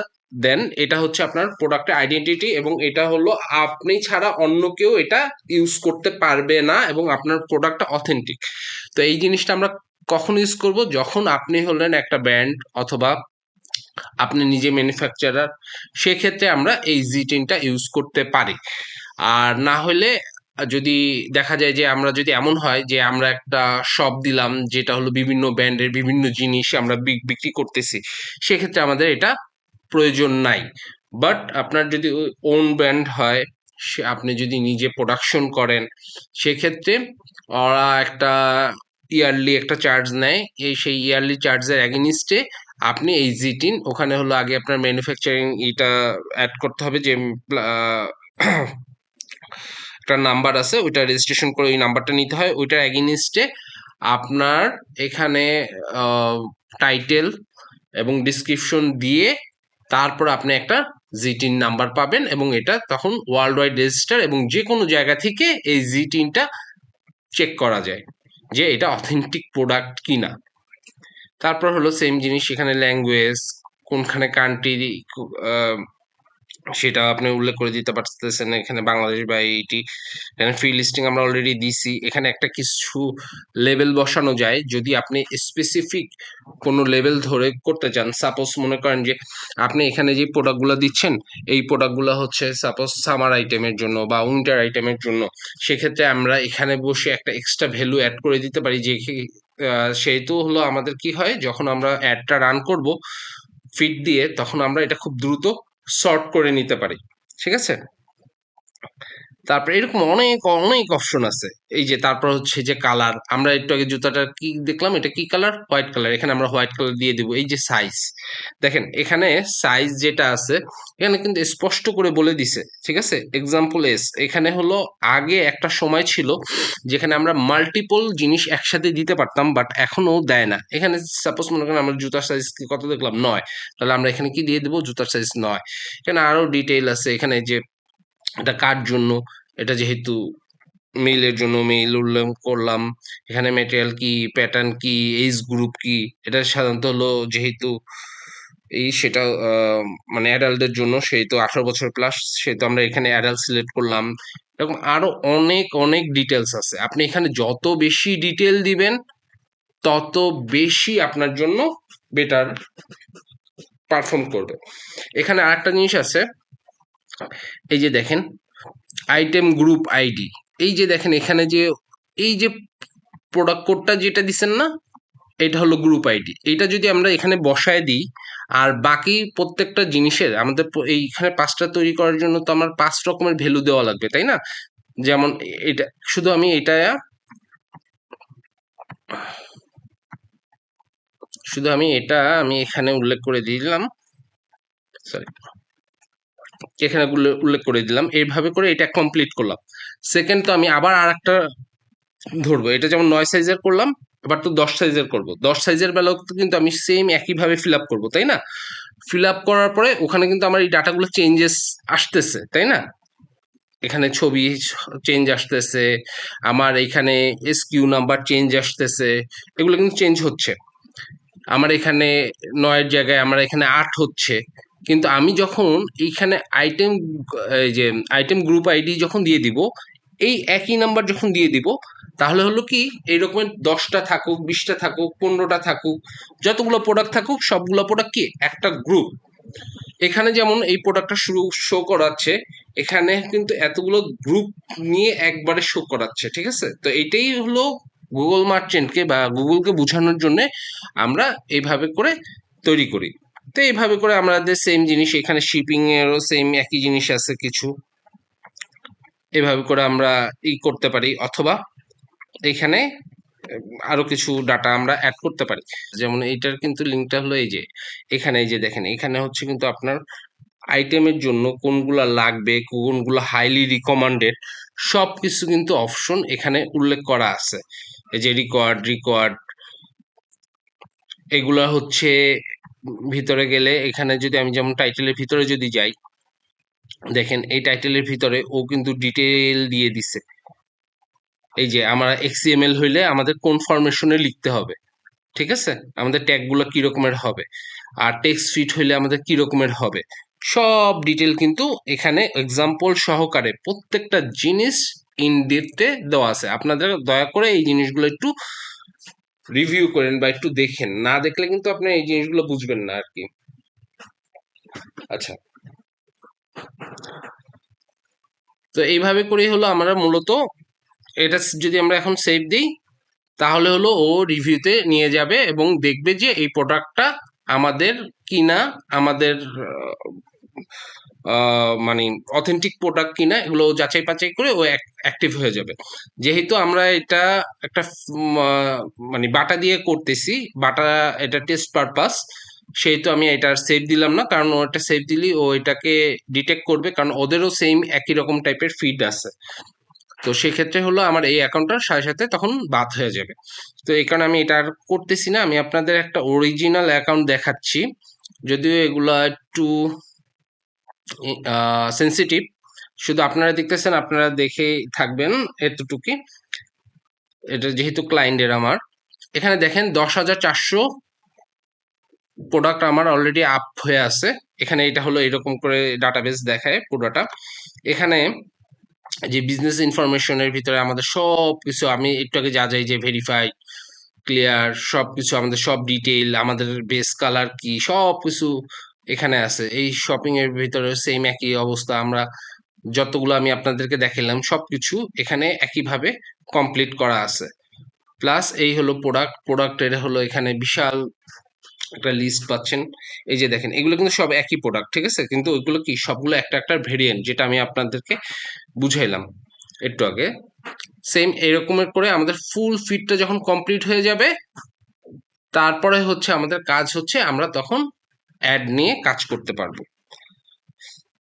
দেন। এটা হচ্ছে আপনার প্রোডাক্টের আইডেন্টিটি, এবং এটা হলো আপনি ছাড়া অন্য কেউ এটা ইউজ করতে পারবে না, এবং আপনার প্রোডাক্টটা অথেন্টিক। তো এই জিনিসটা আমরা কখন ইউজ করব? যখন আপনি হলেন একটা ব্র্যান্ড অথবা আপনি নিজে ম্যানুফ্যাকচারার, সেক্ষেত্রে আমরা এই জিটিনটা ইউজ করতে পারি। আর না হলে যদি দেখা যায় যে আমরা যদি এমন হয় যে আমরা একটা শপ দিলাম যেটা হলো বিভিন্ন ব্র্যান্ডের বিভিন্ন জিনিস আমরা বিক্রি করতেছি, সেক্ষেত্রে আমাদের এটা প্রয়োজন নাই। বাট আপনার যদি ওন ব্র্যান্ড হয়, সে আপনি যদি নিজে প্রোডাকশন করেন, সেক্ষেত্রে ওরা একটা ইয়ারলি একটা চার্জ নেয়। সেই ইয়ারলি চার্জের এগেনিস্টে আপনি এই জিটিন, ওখানে হলো আগে আপনার ম্যানুফ্যাকচারিং এটা অ্যাড করতে হবে, যে একটা নাম্বার আছে, ওইটা রেজিস্ট্রেশন করে ওই নাম্বারটা নিতে হয়। ওইটার এগেনিস্টে আপনার এখানে টাইটেল এবং ডিসক্রিপশন দিয়ে তারপর আপনি একটা জিটিন নাম্বার পাবেন, এবং এটা তখন ওয়ার্ল্ড ওয়াইড রেজিস্টার, এবং যে কোনো জায়গা থেকে এই জিটিনটা চেক করা যায় যে এটা অথেন্টিক প্রোডাক্ট কিনা। তারপর হলো সেম জিনিস, এখানে ল্যাঙ্গুয়েজ, কোনখানে কান্ট্রি সেটা আপনি উল্লেখ করে দিতে পারতেছেন, এখানে বাংলাদেশ বা এইটি। এখানে ফ্রি লিস্টিং আমরা অলরেডি দিছি। এখানে একটা কিছু লেভেল বসানো যায় যদি আপনি স্পেসিফিক কোনো লেভেল ধরে করতে চান। সাপোজ মনে করেন যে আপনি এখানে যে প্রোডাক্টগুলো দিচ্ছেন, এই প্রোডাক্টগুলো হচ্ছে সাপোজ সামার আইটেমের জন্য বা উইন্টার আইটেমের জন্য, সেক্ষেত্রে আমরা এখানে বসে একটা এক্সট্রা ভ্যালু অ্যাড করে দিতে পারি, যে সেহেতু হলো আমাদের কি হয়, যখন আমরা অ্যাডটা রান করব ফিড দিয়ে, তখন আমরা এটা খুব দ্রুত সর্ট করে নিতে পারি। ঠিক আছে, তারপরে এরকম অনেক অনেক অপশন আছে। এই যে তারপর হচ্ছে যে কালার, আমরা একটু আগে জুতাটা কি দেখলাম, এটা কি কালার? White colour. এখানে আমরা হোয়াইট কালার দিয়ে দেবো। এই যে সাইজ, দেখেন এখানে সাইজ যেটা আছে এখানে কিন্তু স্পষ্ট করে বলে দিছে। ঠিক আছে, এক্সাম্পল এখানে হলো আগে একটা সময় ছিল যেখানে আমরা মাল্টিপল জিনিস একসাথে দিতে পারতাম, বাট এখনো দেয় না। এখানে সাপোজ মনে করেন আমরা জুতার সাইজ কত দেখলাম? 9, তাহলে আমরা এখানে কি দিয়ে দেবো? জুতার সাইজ 9। এখানে আরো ডিটেইল আছে, এখানে যে এটা কার জন্য, এটা যেহেতু মেইলের জন্য মেইল উল্লেখ করলাম। এখানে ম্যাটেরিয়াল কি, প্যাটার্ন কি, এজ গ্রুপ কি, এটা সাধারণত হলো যেহেতু সেটা মানে অ্যাডাল্টদের জন্য, সেহেতু 18 বছর প্লাস, সেহেতু আমরা এখানে অ্যাডাল্ট সিলেক্ট করলাম। এরকম আরো অনেক অনেক ডিটেলস আছে। আপনি এখানে যত বেশি ডিটেল দিবেন তত বেশি আপনার জন্য বেটার পারফর্ম করবে। এখানে আরেকটা জিনিস আছে, এই যে দেখেন আইটেম গ্রুপ আইডি, এই যে দেখেন এখানে যে এই যে প্রোডাক্ট কোডটা যেটা দিচ্ছেন না, এটা হলো গ্রুপ আইডি। এইটা যদি আমরা এখানে বসায় দিই, আর বাকি প্রত্যেকটা জিনিসের আমাদের এইখানে 5টা তৈরি করার জন্য তো আমার 5 রকমের ভ্যালু দেওয়া লাগবে, তাই না? যেমন এটা শুধু আমি এটা আমি এখানে উল্লেখ করে দিলাম, সরি, এখানে উল্লেখ করে দিলাম, এইভাবে করে এটা কমপ্লিট করলাম। সেকেন্ড তো আমি আবার আর একটা ধরবো, এটা যেমন 9 সাইজের করলাম, এবার তো 10 সাইজের করব। 10 সাইজের বেলাও কিন্তু আমি সেম একইভাবে ফিল আপ করবো, তাই না? ফিল আপ করার পরে ওখানে কিন্তু আমার এই ডাটাগুলো চেঞ্জেস আসতেছে, তাই না? এখানে ছবি চেঞ্জ আসতেছে, আমার এখানে এসকিউ নাম্বার চেঞ্জ আসতেছে, এগুলো কিন্তু চেঞ্জ হচ্ছে। আমার এখানে 9-এর জায়গায় আমার এখানে 8 হচ্ছে। কিন্তু আমি যখন এইখানে এই যে আইটেম গ্রুপ আইডি যখন দিয়ে দিব, এই একই নাম্বার যখন দিয়ে দিব, তাহলে হলো কি, এইরকমের 10টা থাকুক, 20টা থাকুক, 15টা থাকুক, যতগুলো প্রোডাক্ট থাকুক, সবগুলো প্রোডাক্ট কি একটা গ্রুপ। এখানে যেমন এই প্রোডাক্টটা শো করাচ্ছে, এখানে কিন্তু এতগুলো গ্রুপ নিয়ে একবারে শো করাচ্ছে, ঠিক আছে? তো এইটাই হলো গুগল মার্চেন্টকে বা গুগলকে বোঝানোর জন্য আমরা এইভাবে করে তৈরি করি। তো এইভাবে করে আমাদের সেম জিনিস এখানে শিপিং এরও সেম একই জিনিস আছে কিছু, এভাবে করে আমরা করতে পারি, অথবা এখানে আরো কিছু ডাটা আমরা অ্যাড করতে পারি। যেমন এইটার কিন্তু লিঙ্কটা হলো এই যে এখানে, এই যে দেখেন এখানে হচ্ছে কিন্তু আপনার আইটেমের জন্য কোনগুলা লাগবে, কোনগুলো হাইলি রিকমান্ডেড, সব কিছু কিন্তু অপশন এখানে উল্লেখ করা আছে। এই যে রিকোয়ার্ড এগুলা হচ্ছে ভিতরে গেলে, এখানে যদি আমি যেমন টাইটেলের ভিতরে যদি যাই, দেখেন এই টাইটেলের ভিতরে ও কিন্তু ডিটেল দিয়ে দিছে। এই যে আমরা এক্সিএমএল হইলে আমাদের কোন ফরমেশনে লিখতে হবে, ঠিক আছে, আমাদের ট্যাগগুলো কি রকমের হবে, আর টেক্সট ফিট হইলে আমাদের কি রকমের হবে, সব ডিটেল কিন্তু এখানে এক্সাম্পল সহকারে প্রত্যেকটা জিনিস ইন ডেপথে দেওয়া আছে। আপনাদের দয়া করে এই জিনিসগুলো একটু রিভিউ করেন বা একটু দেখেন, না দেখলে কিন্তু আপনি এই জিনিসগুলো বুঝবেন না আর কি। আচ্ছা, তো এইভাবে করেই হলো আমরা মূলত এটা যদি আমরা এখন সেভ দিই, তাহলে হলো ও রিভিউতে নিয়ে যাবে এবং দেখবে যে এই প্রোডাক্টটা আমাদের কিনা, আমাদের মানে অথেন্টিক প্রোডাক্ট কিনা, এগুলো যাচাই বাছাই করে ও অ্যাক্টিভ হয়ে যাবে। যেহেতু আমরা এটা একটা মানে বাটা দিয়ে করতেছি, বাটা এটা টেস্ট পারপাস, সেহেতু আমি এটা সেভ দিলাম না, কারণ ও এটা সেভ দিলি ও এটাকে ডিটেক্ট করবে, কারণ ওদেরও সেম একই রকম টাইপের ফিড আছে। তো সেক্ষেত্রে হলো আমার এই অ্যাকাউন্টটার সাথে সাথে তখন বাদ হয়ে যাবে। তো এই কারণে আমি এটা আর করতেছি না, আমি আপনাদের একটা অরিজিনাল অ্যাকাউন্ট দেখাচ্ছি, যদিও এগুলা একটু সেন্সিটিভ। শুধু আপনারা দেখতেছেন, আপনারা দেখে থাকবেন এতটুকুই। এটা যেহেতু ক্লায়েন্টের আমার, এখানে দেখেন 10,400 প্রোডাক্ট আমার অলরেডি আপ হয়ে আছে। এখানে এটা হলো এরকম করে ডাটাবেস দেখায় পুরোটা। এখানে যে বিজনেস ইনফরমেশনের ভিতরে আমাদের সব কিছু, আমি একটু আগে যা যাই যে ভেরিফাই, ক্লিয়ার, সব কিছু আমাদের সব ডিটেইল, আমাদের বেস কালার কি, সব কিছু এখানে আছে। এই শপিং এর ভিতরে সেম একই অবস্থা, আমরা যতগুলো আমি আপনাদেরকে দেখালাম সবকিছু এখানে একইভাবে কমপ্লিট করা আছে। প্লাস এই হলো প্রোডাক্টের হলো এখানে বিশাল একটা লিস্ট পাচ্ছেন। এই যে দেখেন এগুলো কিন্তু সব একই প্রোডাক্ট, ঠিক আছে, কিন্তু ওইগুলো কি সবগুলো একটা একটা ভেরিয়েন্ট, যেটা আমি আপনাদেরকে বুঝাইলাম একটু আগে। সেম এরকমের করে আমাদের ফুল ফিটটা যখন কমপ্লিট হয়ে যাবে, তারপরে হচ্ছে আমাদের কাজ হচ্ছে আমরা তখন অ্যাড নিয়ে কাজ করতে পারবো।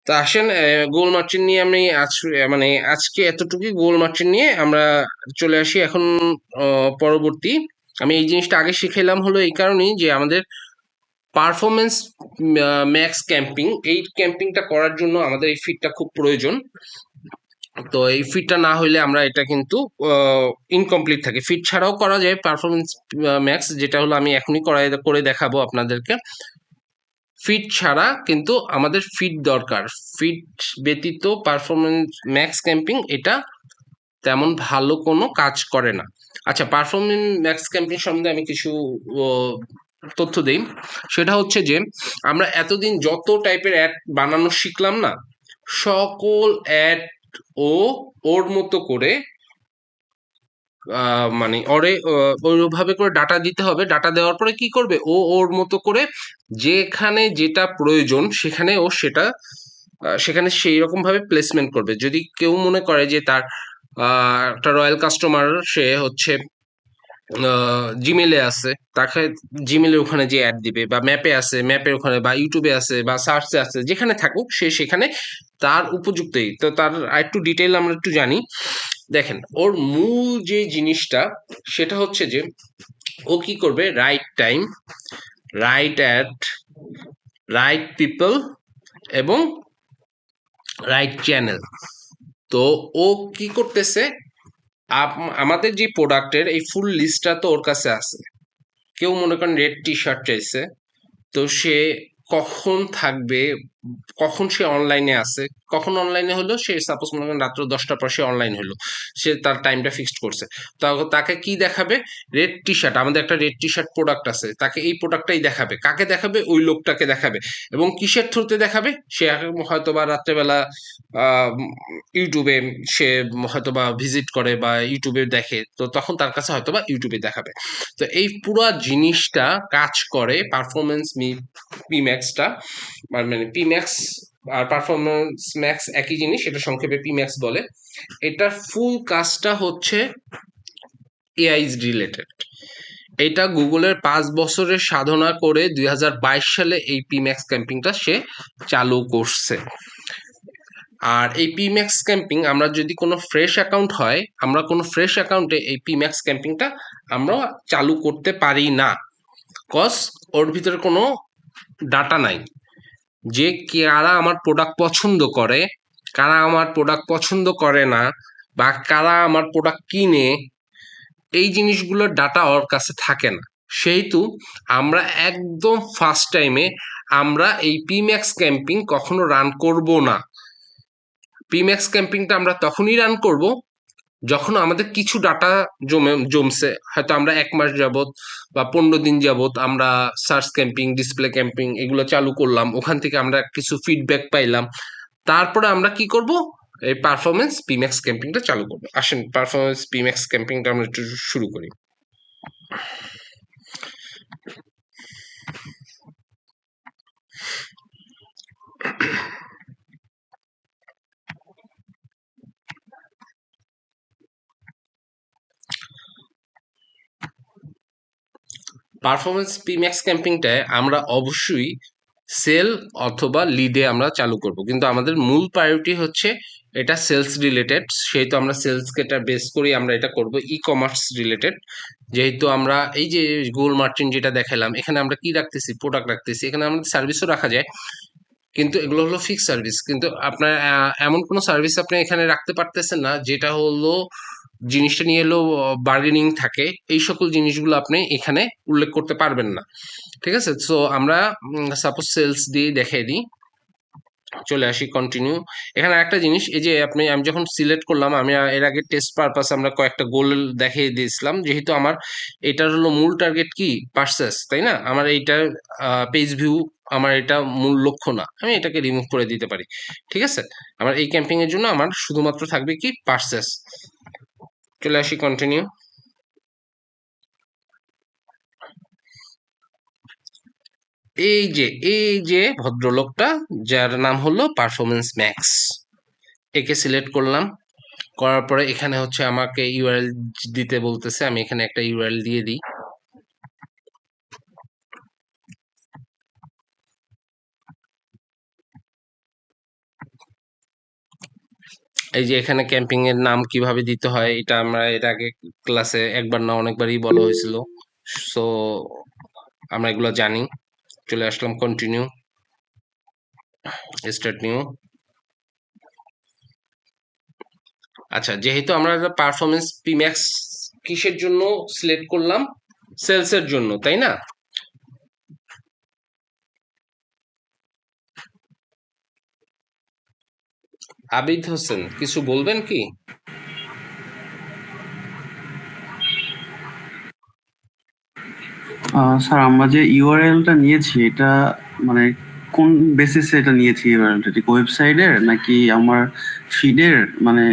তা আসেন, গোল মার্চেন্ট নিয়ে আমি মানে আজকে এতটুকুই গোল মার্চেন্ট নিয়ে আমরা চলে আসি এখন পরবর্তী। আমি এই জিনিসটা আগে শিখাইলাম হলো এই কারণেই যে আমাদের পারফরমেন্স ম্যাক্স ক্যাম্পিং, এই ক্যাম্পিংটা করার জন্য আমাদের এই ফিটটা খুব প্রয়োজন। তো এই ফিটটা না হইলে আমরা এটা কিন্তু ইনকমপ্লিট থাকে। ফিট ছাড়াও করা যায় পারফরমেন্স ম্যাক্স, যেটা হলো আমি এখনই করে দেখাবো আপনাদেরকে। ফিট ছাড়া কিন্তু আমাদের ফিট দরকার, ফিট ব্যতীত পারফরমেন্স ম্যাক্স ক্যাম্পিং এটা তেমন ভালো কোনো কাজ করে না। আচ্ছা, পারফরমেন্স ম্যাক্স ক্যাম্পেইন সম্বন্ধে আমি কিছু ও, তথ্য দেই। সেটা হচ্ছে যে আমরা এতদিন যত টাইপের অ্যাড বানানো শিখলাম না, সকল অ্যাড ও ওর মতো করে মানে ওইভাবে করে ডাটা দিতে হবে। ডাটা দেওয়ার পরে কি করবে, ও ওর মতো করে যেখানে যেটা প্রয়োজন সেখানে ও সেটা সেখানে সেই রকম ভাবে প্লেসমেন্ট করবে। যদি কেউ মনে করে যে তার একটা রয়্যাল কাস্টমার, সে হচ্ছে জিমেলে আছে, তাকে জিমেলের ওখানে যে অ্যাড দিবে, বা ম্যাপে আছে ম্যাপের ওখানে, বা ইউটিউবে আছে, বা সার্চে আছে, যেখানে থাকুক সে সেখানে তার উপযুক্তই। তো তার আরেকটু ডিটেইল আমরা একটু জানি। দেখেন, ওর মূল যে জিনিসটা সেটা হচ্ছে যে ও কি করবে, right time, right ad, right people এবং রাইট চ্যানেল। তো ও কি করতেছে, আমাদের যে প্রোডাক্টের এই ফুল লিস্টটা তো ওর কাছে আছে। কেউ মনে করেন রেড টি শার্ট চাইছে, তো সে কখন থাকবে, কখন সে অনলাইনে আছে, কখন অনলাইনে হলো, সে সাপোজ মনে করেন রাত্র 10টার পর সে অনলাইন হলো, সে তার টাইমটা ফিক্সড করছে। তাকে কি দেখাবে, রেড টি শার্ট, আমাদের একটা রেড টি শার্ট প্রোডাক্ট আছে, তাকে এই প্রোডাক্টটাই দেখাবে। কাকে দেখাবে, ওই লোকটাকে দেখাবে। এবং কিসের থ্রুতে দেখাবে, সে হয়তো বা রাত্রেবেলা ইউটিউবে সে হয়তো বা ভিজিট করে বা ইউটিউবে দেখে, তো তখন তার কাছে হয়তো বা ইউটিউবে দেখাবে। তো এই পুরা জিনিসটা কাজ করে পারফরমেন্স পিম্যাক্সটা, মানে পিম্যাক্স আর পারফরমেন্স ম্যাক্স একই জিনিস, এটা সংক্ষেপে পিম্যাক্স বলে। এটার ফুল কাজটা হচ্ছে এআই রিলেটেড। এটা গুগলের 5 বছরের সাধনা করে 2022 সালে এই পিম্যাক্স ক্যাম্পিংটা সে চালু করছে। আর এই পিম্যাক্স ক্যাম্পিং আমরা যদি কোনো ফ্রেশ অ্যাকাউন্ট হয়, আমরা কোনো ফ্রেশ অ্যাকাউন্টে এই পিম্যাক্স ক্যাম্পিংটা আমরা চালু করতে পারি না। কজ ওর ভিতরে কোনো ডাটা নাই যে কারা আমার প্রোডাক্ট পছন্দ করে, কারা আমার প্রোডাক্ট পছন্দ করে না, বা কারা আমার প্রোডাক্ট কিনে, এই জিনিসগুলোর ডাটা ওর কাছে থাকে না। সেহেতু আমরা একদম ফার্স্ট টাইমে আমরা এই পিম্যাক্স ক্যাম্পিং কখনো রান করব না। পিম্যাক্স ক্যাম্পিংটা আমরা তখনই রান করব যখন আমাদের কিছু ডাটা জমছে। হয়তো আমরা 1 মাস যাবত বা 15 দিন যাবত আমরা সার্চ ক্যাম্পিং, ডিসপ্লে ক্যাম্পিং এগুলো চালু করলাম, ওখান থেকে আমরা কিছু ফিডব্যাক পাইলাম, তারপরে আমরা কি করব, এই পারফরমেন্স পিম্যাক্স ক্যাম্পিংটা চালু করবো। আসেন পারফরমেন্স পিম্যাক্স ক্যাম্পিংটা আমরা একটু শুরু করি। পারফরমেন্স পিম্যাক্স ক্যাম্পিংটায় আমরা অবশ্যই সেল অথবা লিডে আমরা চালু করব, কিন্তু আমাদের মূল প্রায়োরিটি হচ্ছে এটা সেলস রিলেটেড। সেহেতু আমরা সেলসকে এটা বেস করি আমরা এটা করব। ই কমার্স রিলেটেড, যেহেতু আমরা এই যে গুগল মার্চেন্ট যেটা দেখালাম, এখানে আমরা কি রাখতেছি, প্রোডাক্ট রাখতেছি, এখানে আমাদের সার্ভিসও রাখা যায়, কিন্তু এগুলো হলো ফিক্স সার্ভিস। কিন্তু আপনার এমন কোনো সার্ভিস আপনি এখানে রাখতে পারতেছেন না যেটা হলো জিনিসটা নিয়ে এলো বার্গেনিং থাকে, এই সকল জিনিসগুলো আপনি এখানে উল্লেখ করতে পারবেন না। ঠিক আছে, সো আমরা সাপোজ সেলস দিয়ে দেখাই দিই। চলে আসি কন্টিনিউ। এখানে একটা জিনিস, এই যে আমি যখন সিলেক্ট করলাম, আমি এর আগে টেস্ট পারপাস আমরা কয়েকটা গোল দেখিয়ে দিয়েছিলাম। যেহেতু আমার এটার হলো মূল টার্গেট কি, পার্সেস, তাই না, আমার এইটার পেজ ভিউ আমার এটা মূল লক্ষ্য না, আমি এটাকে রিমুভ করে দিতে পারি। ঠিক আছে, আমার এই ক্যাম্পিং এর জন্য আমার শুধুমাত্র থাকবে কি, পার্সেস। চলে আসি কন্টিনিউ। এই যে ভদ্রলোকটা, যার নাম হলো পারফরমেন্স ম্যাক্স, একে সিলেক্ট করলাম। করার পরে এখানে হচ্ছে আমাকে ইউআরএল দিতে বলতেছে, আমি এখানে একটা ইউআরএল দিয়ে দিই। এই যে এখানে ক্যাম্পিং এর নাম কিভাবে দিতে হয়, এটা আমরা এর আগে ক্লাসে একবার না অনেকবারই বলা হয়েছিল। সো আমরা এগুলো জানি। চলে আসলাম কন্টিনিউ, স্টার্ট নিউ। আচ্ছা, যেহেতু আমরা পারফরমেন্স পিম্যাক্স কিসের জন্য সিলেক্ট করলাম, সেলস এর জন্য, তাই না? আবিদ হোসেন, কিছু বলবেন কি? স্যার, আমরা যে ইউআরএলটা নিয়েছি এটা মানে কোন বেসিসে এটা নিয়েছি? ইউআরএলটা ঠিক ওয়েবসাইটের নাকি আমার ফিডের? মানে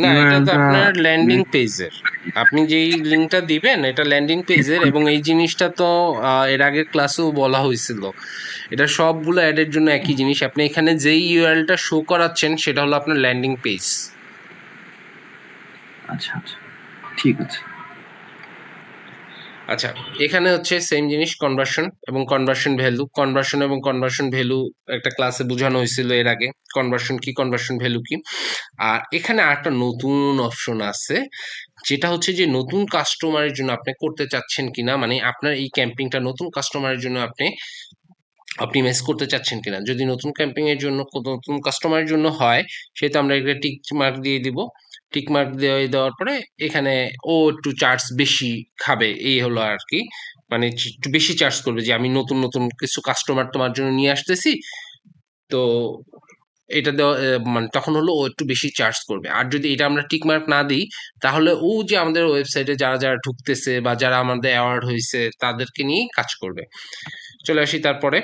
না, এটা তো ইউআরএলটা আপনার ল্যান্ডিং পেজের। আপনি যেই লিঙ্কটা দিবেন এটা ল্যান্ডিং পেজের, এবং এই জিনিসটা তো এর আগের ক্লাসেও বলা হয়েছিল। এটা সবগুলো অ্যাডের জন্য একই জিনিস। আপনি এখানে যেই ইউআরএলটা শো করাচ্ছেন সেটা হলো আপনার ল্যান্ডিং পেজ। আচ্ছা আচ্ছা, ঠিক আছে। আচ্ছা, এখানে হচ্ছে সেম জিনিস, কনভার্সন এবং কনভার্সন ভ্যালু। কনভার্সন এবং কনভার্সন ভ্যালু একটা ক্লাসে বোঝানো হয়েছিল এর আগে, কনভার্সন কি কনভার্সন ভ্যালু কি। আর এখানে আরেকটা নতুন অপশন আছে, যেটা হচ্ছে যে নতুন কাস্টমারের জন্য আপনি করতে চাচ্ছেন কিনা, মানে আপনার এই ক্যাম্পিংটা নতুন কাস্টমারের জন্য আপনি অপটিমাইজ করতে চাচ্ছেন কিনা। যদি নতুন ক্যাম্পিং এর জন্য নতুন কাস্টমারের জন্য হয়, সেহেতু আমরা একটা টিক মার্ক দিয়ে দিব। টিক মার্ক দেওয়ার পরে এখানে ও একটু চার্জ বেশি খাবে, এই হলো আর কি। মানে একটু বেশি চার্জ করবে, যে আমি নতুন নতুন কিছু কাস্টমার তোমার জন্য নিয়ে আসতেছি, তো এটা দেওয়া মানে তখন হলো ও একটু বেশি চার্জ করবে। আর যদি এটা আমরা টিক মার্ক না দিই, তাহলে ও যে আমাদের ওয়েবসাইটে যারা যারা ঢুকতেছে বা যারা আমাদের অ্যাওয়ার্ড হয়েছে তাদেরকে নিয়েই কাজ করবে। চলে আসি তারপরে,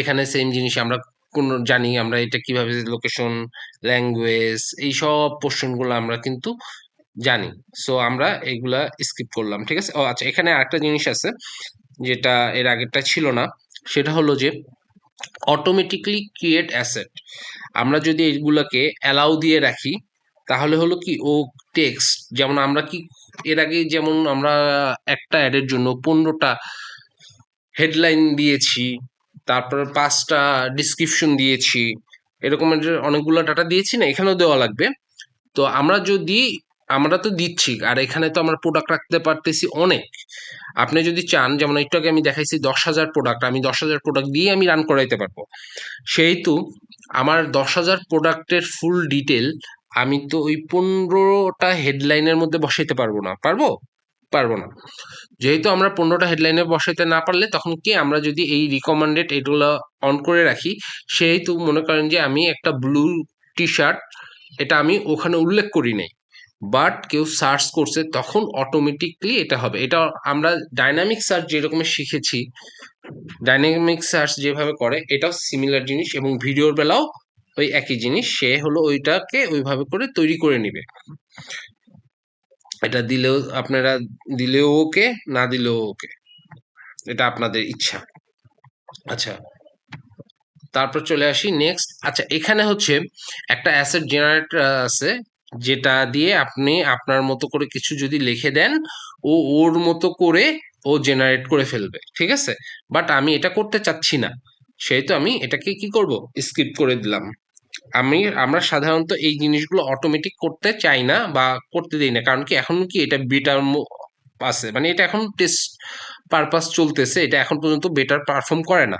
এখানে সেম জিনিস আমরা কোন জানি আমরা এটা কিভাবে লোকেশন, ল্যাঙ্গুয়েজ, এই সব পোর্শন গুলো আমরা কিন্তু জানি। সো আমরা এগুলা স্কিপ করলাম, ঠিক আছে। ও আচ্ছা, এখানে আরেকটা জিনিস আছে যেটা এর আগেরটা ছিল না, সেটা হলো যে অটোমেটিকলি ক্রিয়েট অ্যাসেট। আমরা যদি এগুলাকে অ্যালাউ দিয়ে রাখি, তাহলে হলো কি ও টেক্সট, যেমন আমরা কি এর আগে যেমন আমরা একটা অ্যাডের জন্য 15টা হেডলাইন দিয়েছি, তারপর 5টা ডিসক্রিপশন দিয়েছি, এরকমের যে অনেকগুলো ডাটা দিয়েছি না, এখানেও দেওয়া লাগবে। তো আমরা যদি, আমরা তো দিচ্ছি, আর এখানে তো আমরা প্রোডাক্ট রাখতে পারতেছি অনেক। আপনি যদি চান, যেমন একটু আগে আমি দেখাইছি 10,000 প্রোডাক্ট, আমি 10,000 প্রোডাক্ট দিয়ে আমি রান করাইতে পারবো। সেহেতু আমার 10,000 প্রোডাক্টের ফুল ডিটেল আমি তো ওই 15টা হেডলাইনের মধ্যে বসাইতে পারবো না। পারবো? পারবো না। যেহেতু আমরা 15টা হেডলাইনে বসাইতে না পারলে, তখন কি আমরা যদি এই রিকমেন্ডেড এগুলো অন করে রাখি, সেহেতু মনে করেন যে আমি একটা ব্লু টি শার্ট, এটা আমি ওখানে উল্লেখ করি নাই, বাট কেউ সার্চ করছে, তখন অটোমেটিকলি এটা হবে। এটা আমরা ডাইনামিক সার্চ যেরকম শিখেছি, ডাইনামিক সার্চ যেভাবে করে এটাও সিমিলার জিনিস, এবং ভিডিওর বেলাও ওই একই জিনিস। সে হলো ওইটাকে ওইভাবে করে তৈরি করে নিবে। এটা দিলেও আপনারা, দিলেও ওকে, না দিলেও ওকে, এটা আপনাদের ইচ্ছা। আচ্ছা, তারপর চলে আসি নেক্সট। আচ্ছা, এখানে হচ্ছে একটা অ্যাসেট জেনারেটর আছে, যেটা দিয়ে আপনি আপনার মতো করে কিছু যদি লিখে দেন, ও ওর মতো করে ও জেনারেট করে ফেলবে, ঠিক আছে। বাট আমি এটা করতে চাচ্ছি না, সেহেতু আমি এটাকে কি করব, স্কিপ করে দিলাম। আমরা সাধারণত এই জিনিসগুলো অটোমেটিক করতে চাই না বা করতে দিই না, কারণ কি এখন কি এটা বেটার আছে, মানে এটা এখন টেস্ট পারপাস চলতেছে, এটা এখন পর্যন্ত বেটার পারফর্ম করে না।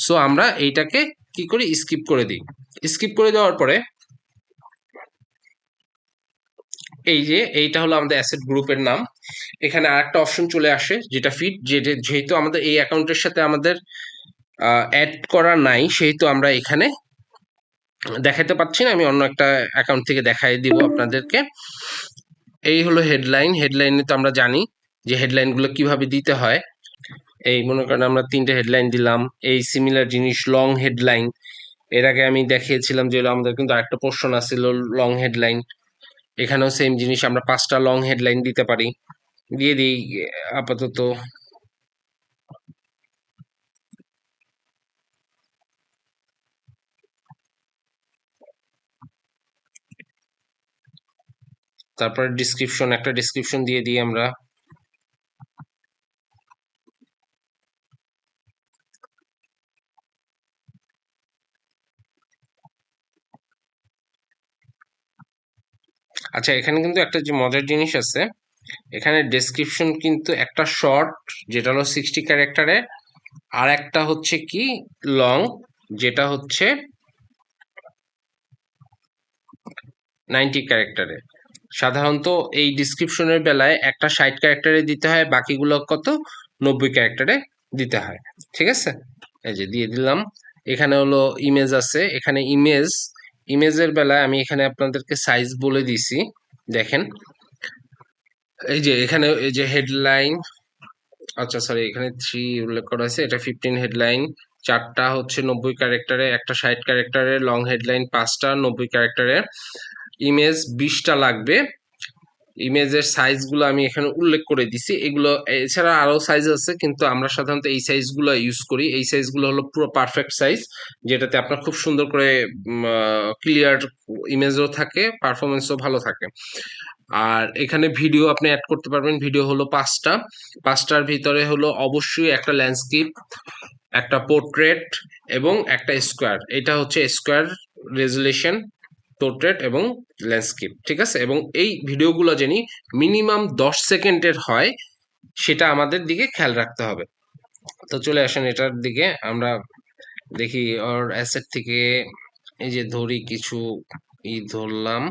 সো আমরা এইটাকে কি করি, স্কিপ করে দিই। স্কিপ করে দেওয়ার পরে এই যে এইটা হলো আমাদের অ্যাসেট গ্রুপের নাম। এখানে আরেকটা অপশন চলে আসে যেটা ফিড, যেহেতু আমাদের এই অ্যাকাউন্টের সাথে আমাদের অ্যাড করা নাই, সেহেতু আমরা এখানে দেখাতে পাচ্ছি না। আমি অন্য একটা অ্যাকাউন্ট থেকে দেখাই দিব আপনাদেরকে। এই হলো হেডলাইন। হেডলাইনে তো আমরা জানি যে হেডলাইনগুলো কিভাবে দিতে হয়। এই মনে করেন আমরা 3টে হেডলাইন দিলাম। এই সিমিলার জিনিস লং হেডলাইন, এর আগে আমি দেখিয়েছিলাম যে আমাদের কিন্তু আরেকটা পোর্শন আছিল লং হেডলাইন। এখানেও সেম জিনিস, আমরা 5টা লং হেডলাইন দিতে পারি। দিয়ে দিই আপাতত। তারপর ডিসক্রিপশন, একটা ডিসক্রিপশন দিয়ে দিই আমরা। আচ্ছা, এখানে কিন্তু একটা যে মজার জিনিস আছে, এখানে ডেসক্রিপশন কিন্তু একটা শর্ট, যেটা হলো 60 ক্যারেক্টারে, আর একটা হচ্ছে কি লং, যেটা হচ্ছে 90 ক্যারেক্টারে। সাধারণত এই ডিসক্রিপশনের বেলায় একটা 60 ক্যারেক্টারে দিতে হয়, বাকিগুলো কত, 90 ক্যারেক্টারে দিতে হয়, ঠিক আছে। এই যে দিয়ে দিলাম। এখানে হলো ইমেজ আছে, এখানে ইমেজের বেলায় আমি এখানে আপনাদেরকে সাইজ বলে দিছি। দেখেন, এই যে এখানে এই যে হেডলাইন, আচ্ছা সরি, এখানে 3 উল্লেখ করা আছে। এটা 15 হেডলাইন, 4টা হচ্ছে 90 ক্যারেক্টারে, একটা 60 ক্যারেক্টারে, লং হেডলাইন 5টা 90 ক্যারেক্টারে, ইমেজ 20টা লাগবে। ইমেজের সাইজগুলো আমি এখানে উল্লেখ করে দিছি। এগুলো এছাড়া আরো সাইজ আছে, কিন্তু আমরা সাধারণত এই সাইজগুলো ইউজ করি। এই সাইজগুলো হলো পুরো পারফেক্ট সাইজ, যেটাতে আপনার খুব সুন্দর করে ক্লিয়ার ইমেজও থাকে, পারফরমেন্সও ভালো থাকে। আর এখানে ভিডিও আপনি অ্যাড করতে পারবেন। ভিডিও হলো 5টা, 5টার ভিতরে হলো অবশ্যই একটা ল্যান্ডস্কেপ, একটা পোর্ট্রেট এবং একটা স্কোয়ার। এটা হচ্ছে স্কোয়ার রেজুলেশন, পোর্ট্রেট এবং ল্যান্ডস্কেপ, ঠিক আছে। এবং এই ভিডিওগুলো জানি মিনিমাম 10 সেকেন্ডের হয়, সেটা আমাদের দিকে খেয়াল রাখতে হবে। তো চলে আসেন এটার দিকে, আমরা দেখি ওর অ্যাসেট থেকে এই যে ধরি কিছু ধরলাম,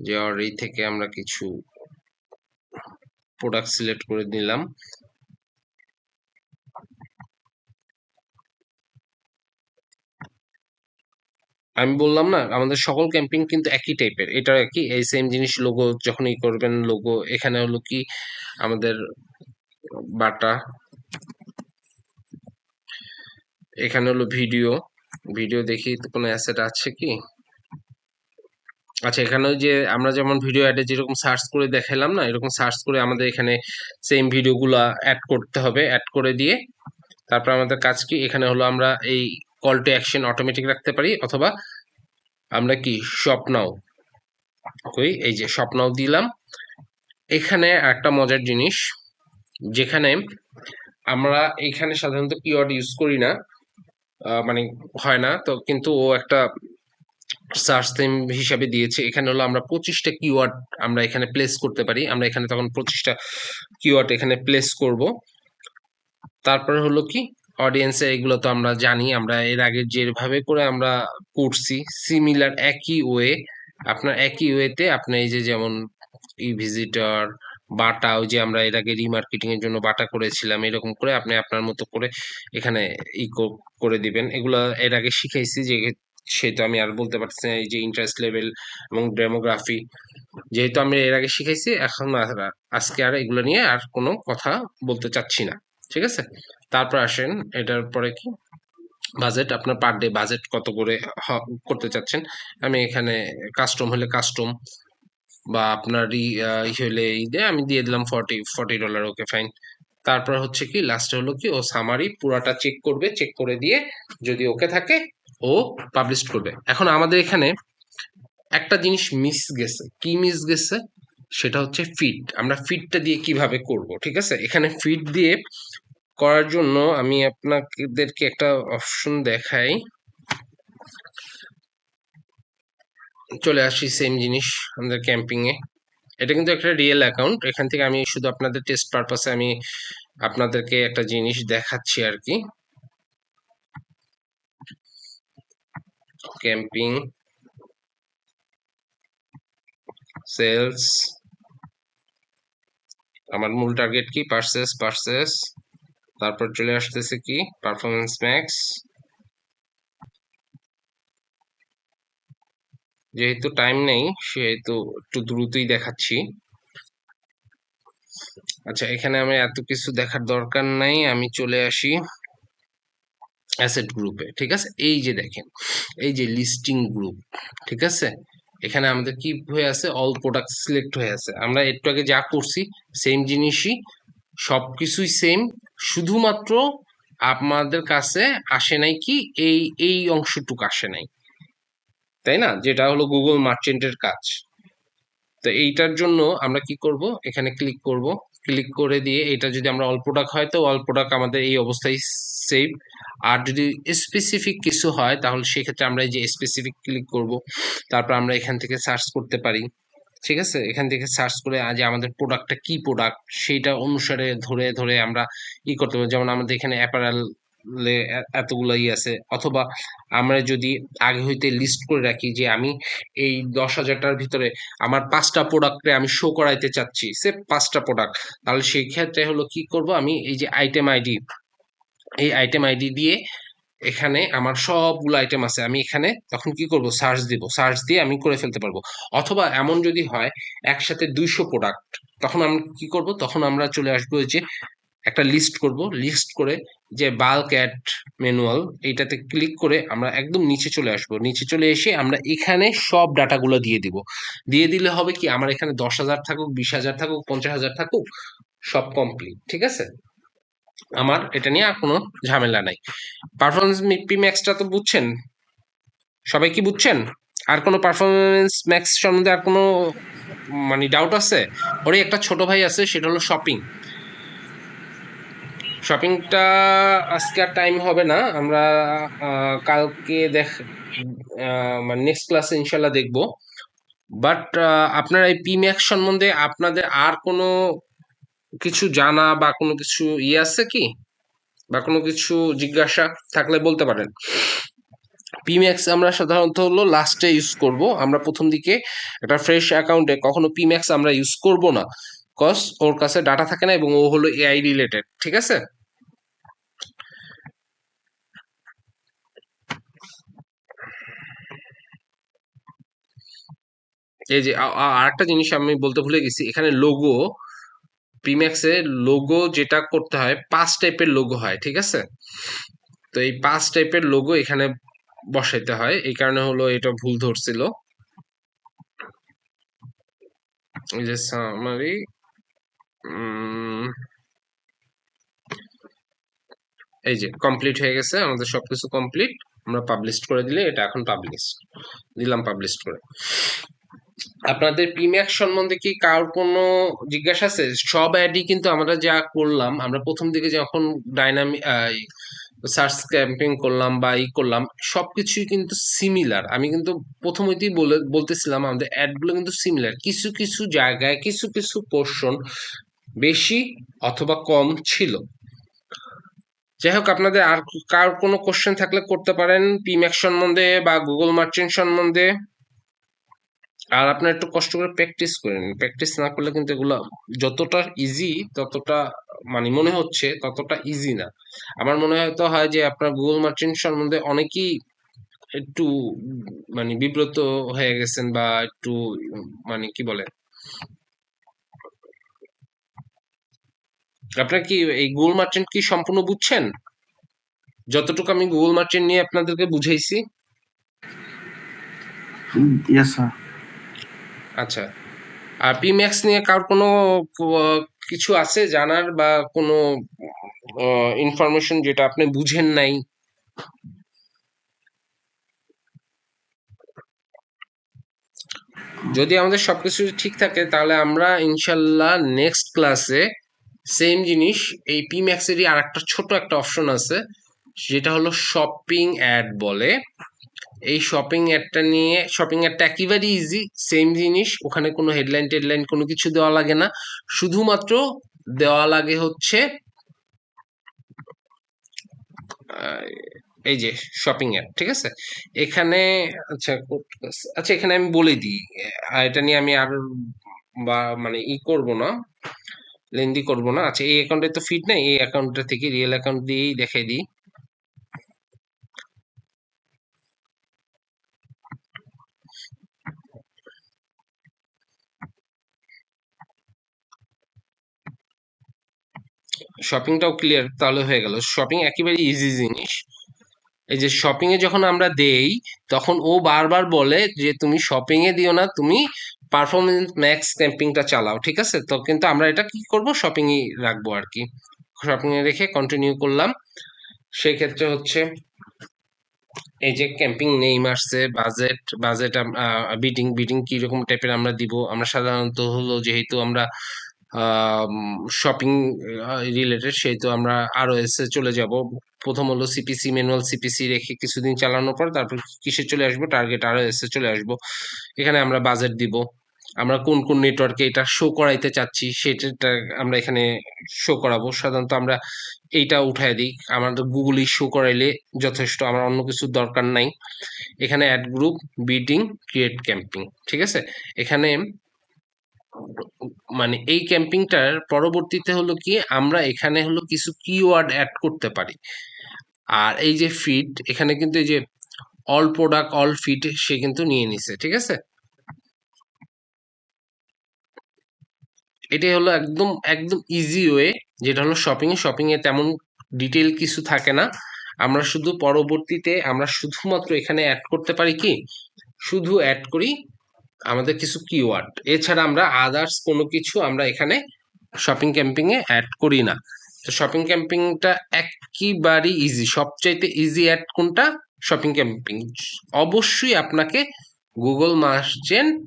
যে ওর এই থেকে আমরা কিছু প্রোডাক্ট সিলেক্ট করে নিলাম। আমি বললাম না, আমাদের সকল ক্যাম্পিং কিন্তু একই টাইপের, এটা কি এই সেম জিনিস। লোগো যখন করবেন, লোগো এখানে হলো কি আমাদের বাটা, এখানে হলো ভিডিও। ভিডিও দেখি তো কোনো অ্যাসেট আছে কি। আচ্ছা, এখানে যে আমরা যেমন ভিডিও অ্যাডে যেরকম সার্চ করে দেখালাম না, এরকম সার্চ করে আমাদের এখানে সেম ভিডিওগুলা অ্যাড করতে হবে। অ্যাড করে দিয়ে তারপর আমাদের কাজ কি, এখানে হলো আমরা এই কল টু অ্যাকশন অটোমেটিক রাখতে পারি, অথবা আমরা কি শপ নাও কই, এই যে শপ নাও দিলাম। এখানে একটা মজার জিনিস, যেখানে আমরা এখানে সাধারণত কিওয়ার্ড ইউজ করি না, মানে হয় না তো, কিন্তু ও একটা সার্চ থিম হিসাবে দিয়েছে। এখানে হলো আমরা 25টা কিওয়ার্ড আমরা এখানে প্লেস করতে পারি। আমরা এখানে তখন 25টা কিওয়ার্ড এখানে প্লেস করব। তারপরে হলো কি অডিয়েন্সে, এগুলো তো আমরা জানি, আমরা এর আগে যেভাবে করে আমরা করছি সিমিলার একই ওয়ে, আপনার একই ওয়েতে আপনি এই যে যেমন ভিজিটর, বাটা, ওই যে আমরা এর আগে রিমার্কেটিং এর জন্য বাটা করেছিলাম, এরকম করে আপনি আপনার মতো করে এখানে করে দিবেন। এগুলা এর আগে শিখাইছি, যে সেটা আমি আর বলতে পারছি না। এই যে ইন্টারেস্ট লেভেল এবং ডেমোগ্রাফি, যেহেতু আমি এর আগে শিখাইছি, এখন আজকে আর এগুলো নিয়ে আর কোনো কথা বলতে চাচ্ছি না, ঠিক আছে। তারপর আসেন এটার পরে কি, বাজেট, আপনার পার ডে বাজেট কত করে করতে চাচ্ছেন। আমি এখানে কাস্টম হলে কাস্টম, বা আপনার হলে আমি দিয়ে দিলাম $40। Okay fine. তারপর হচ্ছে কি লাস্টে হলো কি, ও সামারি পুরাটা চেক করবে, চেক করে দিয়ে যদি ওকে থাকে ও পাবলিশ করবে। এখন আমাদের এখানে একটা জিনিস মিস গেছে। কি মিস গেছে? সেটা হচ্ছে ফিড। আমরা ফিডটা দিয়ে কিভাবে করব, ঠিক আছে। এখানে ফিড দিয়ে করার জন্য আমি আপনাদেরকে একটা অপশন দেখাই। চলে আসি সেম জিনিস আমাদের ক্যাম্পিং এ। এটা কিন্তু একটা রিয়েল অ্যাকাউন্ট। এখান থেকে আমি শুধু আপনাদের টেস্ট পারপাসে আমি আপনাদেরকে একটা জিনিস দেখাচ্ছি আর কি। ক্যাম্পিং সেলস, আমার মূল টার্গেট কি, পারচেস। তারপর চলে আসতেছে কি পারফরমেন্স ম্যাক্স। যেহেতু টাইম নেই সেহেতু একটু দ্রুতই দেখাচ্ছি। আচ্ছা, এখানে আমি এত কিছু দেখার দরকার নাই, আমি চলে আসি অ্যাসেট গ্রুপে, ঠিক আছে। এই যে দেখেন, এই যে লিস্টিং গ্রুপ, ঠিক আছে। এখানে আমাদের কি হয়ে আছে, অল প্রোডাক্ট সিলেক্ট হয়ে আছে। আমরা একটু আগে যা করছি সেম জিনিসই, সবকিছুই সেম, শুধুমাত্র আমাদের কাছে আসে নাই কি, এই এই অংশটুকু আসে নাই, তাই না, যেটা হলো গুগল মার্চেন্টের কাজ। তো এইটার জন্য আমরা কি করব, এখানে ক্লিক করব। ক্লিক করে দিয়ে এটা যদি আমরা অল প্রোডাক্ট হয়, তো অল প্রোডাক্ট আমাদের এই অবস্থায় সেভ। আর যদি স্পেসিফিক কিছু হয়, তাহলে সেক্ষেত্রে আমরা এই যে স্পেসিফিক ক্লিক করব। তারপর আমরা এখান থেকে সার্চ করতে পারি, ঠিক আছে। এখান থেকে সার্চ করে আজ আমাদের প্রোডাক্টটা কি প্রোডাক্ট, সেইটা অনুসারে ধরে ধরে আমরা করতে পারি। যেমন আমাদের এখানে অ্যাপারেল এতগুলো আছে, অথবা আমরা যদি আগে হইতে লিস্ট করে রাখি যে আমি এই 10,000টার ভিতরে আমার 5টা প্রোডাক্টে আমি শো করাইতে চাচ্ছি, সে 5টা প্রোডাক্ট, তাহলে সেই ক্ষেত্রে হলো কি করব, আমি এই যে আইটেম আইডি, এই আইটেম আইডি দিয়ে এখানে আমার সবগুলো আইটেম আছে, আমি এখানে তখন কি করব, সার্চ দিব। সার্চ দিয়ে আমি করে ফেলতে পারবো। অথবা এমন যদি হয় একসাথে 200 প্রোডাক্ট, তখন আমরা কি করব, তখন আমরা চলে আসবো যে একটা লিস্ট করব, লিস্ট করে যে বাল্ক অ্যাড ম্যানুয়াল এইটাতে ক্লিক করে আমরা একদম নিচে চলে আসব, নিচে চলে এসে আমরা এখানে সব ডাটাগুলো দিয়ে দিব। দিয়ে দিলে হবে কি, আমার এখানে 10,000 থাকুক, 20,000 থাকুক, 50,000 থাকুক, সব কমপ্লিট। ঠিক আছে, আমার এটা নিয়ে আর কোনো ঝামেলা নাই। পারফরমেন্স পি ম্যাক্সটা তো বুঝছেন, সবাই কি বুঝছেন? আর কোনো পারফরমেন্স ম্যাক্স সম্বন্ধে আর কোনো মানে ডাউট আছে? ওরই একটা ছোট ভাই আছে, সেটা হলো শপিং। শপিংটা আজকে আর টাইম হবে না, আমরা কালকে মানে নেক্সট ক্লাসে ইনশাল্লাহ দেখবো। বাট আপনার এই পি ম্যাক্স সম্বন্ধে আপনাদের আর কোনো কিছু জানা বা কোনো কিছু আছে কি, বা কোনো কিছু জিজ্ঞাসা থাকলে বলতে পারেন। পিম্যাক্স আমরা সাধারণত হলো লাস্টে ইউজ করব, আমরা প্রথম দিকে একটা ফ্রেশ অ্যাকাউন্টে কখনো পিম্যাক্স আমরা ইউজ করব না, কজ ওর কাছে ডাটা থাকে না এবং ও হলো এআই রিলেটেড। ঠিক আছে, এই যে আরেকটা জিনিস আমি বলতে ভুলে গেছি, এখানে লোগো, পিম্যাক্সে লোগো যেটা করতে হয় 5 টাইপের লোগো হয়। ঠিক আছে, তো এই 5 টাইপের লোগো এখানে বসাইতে হয়, এই কারণে হলো এটা ভুল ধরছিল। এই যে সামারি, এই যে কমপ্লিট হয়ে গেছে, আমাদের সবকিছু কমপ্লিট। আমরা পাবলিশ করে দিলে এটা এখন পাবলিশ দিলাম, পাবলিশ করে। আপনাদের পিম্যাক্স সম্বন্ধে কি কার কোনো জিজ্ঞাসা আছে? সব অ্যাডই কিন্তু আমরা যা করলাম, আমরা প্রথম দিকে যখন ডাইনামিক সার্চ ক্যাম্পেইন করলাম বা করলাম, সবকিছুই কিন্তু সিমিলার। আমি কিন্তু প্রথম হইতেই বলতেছিলাম আমাদের অ্যাডগুলো কিন্তু সিমিলার, কিছু কিছু জায়গায় কিছু কিছু পোর্শন বেশি অথবা কম ছিল। যাই হোক, আপনাদের আর কার কোনো কোশ্চেন থাকলে করতে পারেন পিম্যাক্স সম্বন্ধে বা গুগল মার্চেন্ট সম্বন্ধে। আর আপনার একটু কষ্ট করে প্র্যাকটিস করেন, প্র্যাকটিস না করলে কিন্তু এগুলো যতটা ইজি ততটা মানে মনে হচ্ছে ততটা ইজি না। আমার মনে হয় যে আপনার গুগল মার্চেন্ট সম্বন্ধে অনেকেই একটু মানে বিব্রত হয়ে গেছেন, বা একটু মানে কি বলে, আপনার কি এই গুগল মার্চেন্ট কি সম্পূর্ণ বুঝছেন? যতটুকু আমি গুগল মার্চেন্ট নিয়ে আপনাদেরকে বুঝাইছি। Yes sir. আচ্ছা, আর পিম্যাক্স নিয়ে কার কোনো কিছু আছে জানার, বা কোনো ইনফরমেশন যেটা আপনি বুঝেন নাই? যদি আমাদের সবকিছু ঠিক থাকে তাহলে আমরা ইনশাল্লাহ নেক্সট ক্লাসে সেম জিনিস, এই পিম্যাক্সেরই আর একটা ছোট একটা অপশন আছে, যেটা হলো শপিং অ্যাড বলে। এই শপিং অ্যাডটা নিয়ে, শপিং অ্যাডটা একেবারে ইজি, সেম জিনিস, ওখানে কোনো হেডলাইন টেডলাইন কোনো কিছু দেওয়া লাগে না, শুধুমাত্র দেওয়া লাগে হচ্ছে আহ, এই যে শপিং অ্যাড। ঠিক আছে, এখানে আচ্ছা আচ্ছা এখানে আমি বলে দিই, এটা নিয়ে আমি আর বা মানে করব না, লেন্দি করব না। আচ্ছা, এই অ্যাকাউন্টে তো ফিট নাই, এই অ্যাকাউন্টটা থেকে রিয়েল অ্যাকাউন্ট দিয়েই দেখাই দিই। শপিংটাও ক্লিয়ার তাহলে হয়ে গেল। শপিং একেবারে ইজি জিনিস। এই যে শপিং এ যখন আমরা দেই, তখন ও বারবার বলে যে তুমি শপিং এ দিও না, তুমি পারফরমেন্স ম্যাক্স ক্যাম্পিংটা চালাও। ঠিক আছে, তো কিন্তু আমরা এটা কি করব, শপিং ই রাখবো আর কি। শপিং এ রেখে কন্টিনিউ করলাম। সেই ক্ষেত্রে হচ্ছে এই যে ক্যাম্পিং নেইম আসছে, বাজেট, বাজেট বিডিং, বিডিং কি রকম টাইপের আমরা দিব, আমরা সাধারণত হলো যেহেতু আমরা শপিং রিলেটেড, সেহেতু আমরা ROS এ চলে যাব। প্রথম হলো সিপিসি, ম্যানুয়াল সিপিসি রেখে কিছুদিন চালানোর পর তারপর কিসে চলে আসবো, টার্গেট ROS এ চলে আসবো। এখানে আমরা বাজেট দিব, আমরা কোন কোন নেটওয়ার্কে এটা শো করাইতে চাচ্ছি সেটা আমরা এখানে শো করাবো। সাধারণত আমরা এইটা উঠায় দিই, আমাদের গুগলই শো করাইলে যথেষ্ট, আমার অন্য কিছুর দরকার নাই। এখানে ad group, bidding, create campaign. ঠিক আছে, এখানে মানে এই ক্যাম্পিংটার পরবর্তীতে হলো কি, আমরা এখানে হলো কিছু কিওয়ার্ড অ্যাড করতে পারি। আর এই যে ফিড, এখানে কিন্তু এই যে অল প্রোডাক্ট অল ফিড সে কিন্তু নিয়ে নিছে। ঠিক আছে, এটাই হলো একদম একদম ইজি ওয়ে, যেটা হলো শপিং এ তেমন ডিটেল কিছু থাকে না। আমরা শুধু পরবর্তীতে আমরা শুধুমাত্র এখানে অ্যাড করতে পারি কি, শুধু অ্যাড করি আমাদের কিছু কিওয়ার্ড, এছাড়া আমরা আদার্স কোনো কিছু আমরা এখানে শপিং ক্যাম্পিং এ অ্যাড করি না। তো শপিং ক্যাম্পিংটা একেবারেই ইজি, সবচাইতে ইজি অ্যাড কোনটা, শপিং ক্যাম্পিং। অবশ্যই আপনাকে গুগল মার্চেন্ট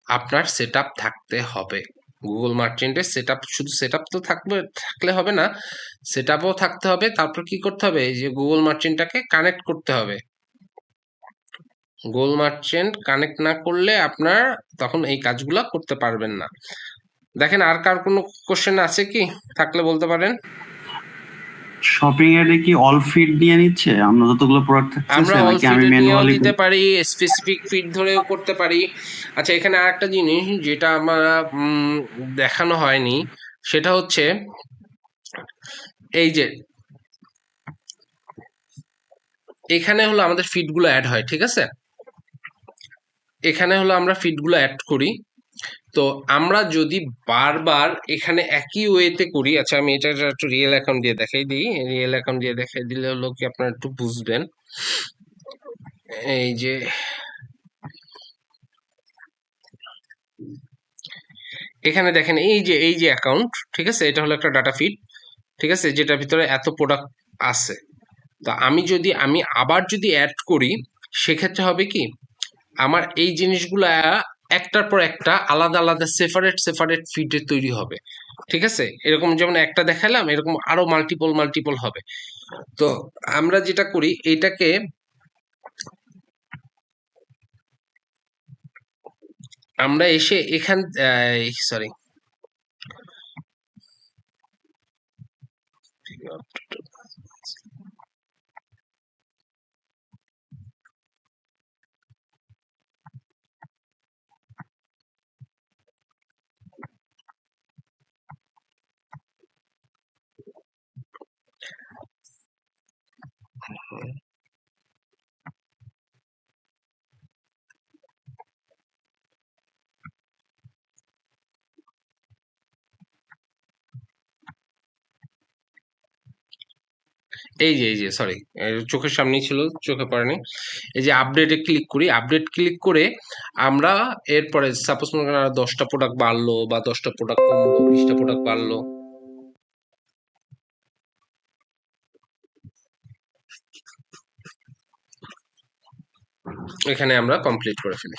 আপনার সেট আপ থাকতে হবে। গুগল মার্চেন্টের সেট আপ, শুধু সেট আপ তো থাকলে হবে না, সেট আপও থাকতে হবে। তারপর কি করতে হবে, এই যে গুগল মার্চেন্টটাকে কানেক্ট করতে হবে। গুগল মার্চেন্ট কানেক্ট না করলে আপনার তখন এই কাজগুলো করতে পারবেন না। দেখেন আর কার কোনো কোশ্চেন আছে কি, থাকলে বলতে পারেন। শপিং এডে কি অল ফিড নিয়ে নিচ্ছে আমরা যতগুলো প্রোডাক্ট আমরা থাকতেছে, অল নাকি আমি ফিডে নিয়েও ম্যানুয়ালি? দিতে পারি, স্পেসিফিক ফিড ধরেও করতে পারি। আচ্ছা, এখানে আরেকটা জিনিস যেটা আমরা দেখানো হয়নি, সেটা হচ্ছে এই যে এখানে হলো আমাদের ফিডগুলো অ্যাড হয়, ঠিক আছে? এখানে হলো আমরা ফিডগুলো অ্যাড করি। তো আমরা যদি বারবার এখানে একই ওয়েতে করি, আচ্ছা আমি এটা একটু রিয়েল অ্যাকাউন্ট দিয়ে দেখাই দিই। রিয়েল অ্যাকাউন্ট দিয়ে দেখাই দিলে হলো কি আপনারা একটু বুঝবেন। এই যে এখানে দেখেন, এই যে অ্যাকাউন্ট, ঠিক আছে, এটা হলো একটা ডাটা ফিড, ঠিক আছে, যেটার ভিতরে এত প্রোডাক্ট আছে। তো আমি আবার যদি অ্যাড করি, সেক্ষেত্রে হবে কি, আমার এই জিনিসগুলা একটার পর একটা আলাদা আলাদা সেপারেট সেপারেট ফিডে তৈরি হবে, ঠিক আছে? এরকম যেমন একটা দেখালাম, এরকম আরো মাল্টিপল মাল্টিপল হবে। তো আমরা যেটা করি, এটাকে আমরা এসে এখান, সরি, এই যে সরি, চোখের সামনেই ছিল, চোখে পড়েনি। এই যে আপডেটে ক্লিক করি, আপডেট ক্লিক করে আমরা এরপরে সাপোজ মনে করেন আর 10টা প্রোডাক্ট বাড়লো বা 10টা প্রোডাক্ট কমলো, 20টা প্রোডাক্ট বাড়লো, এখানে আমরা কমপ্লিট করে ফেলি।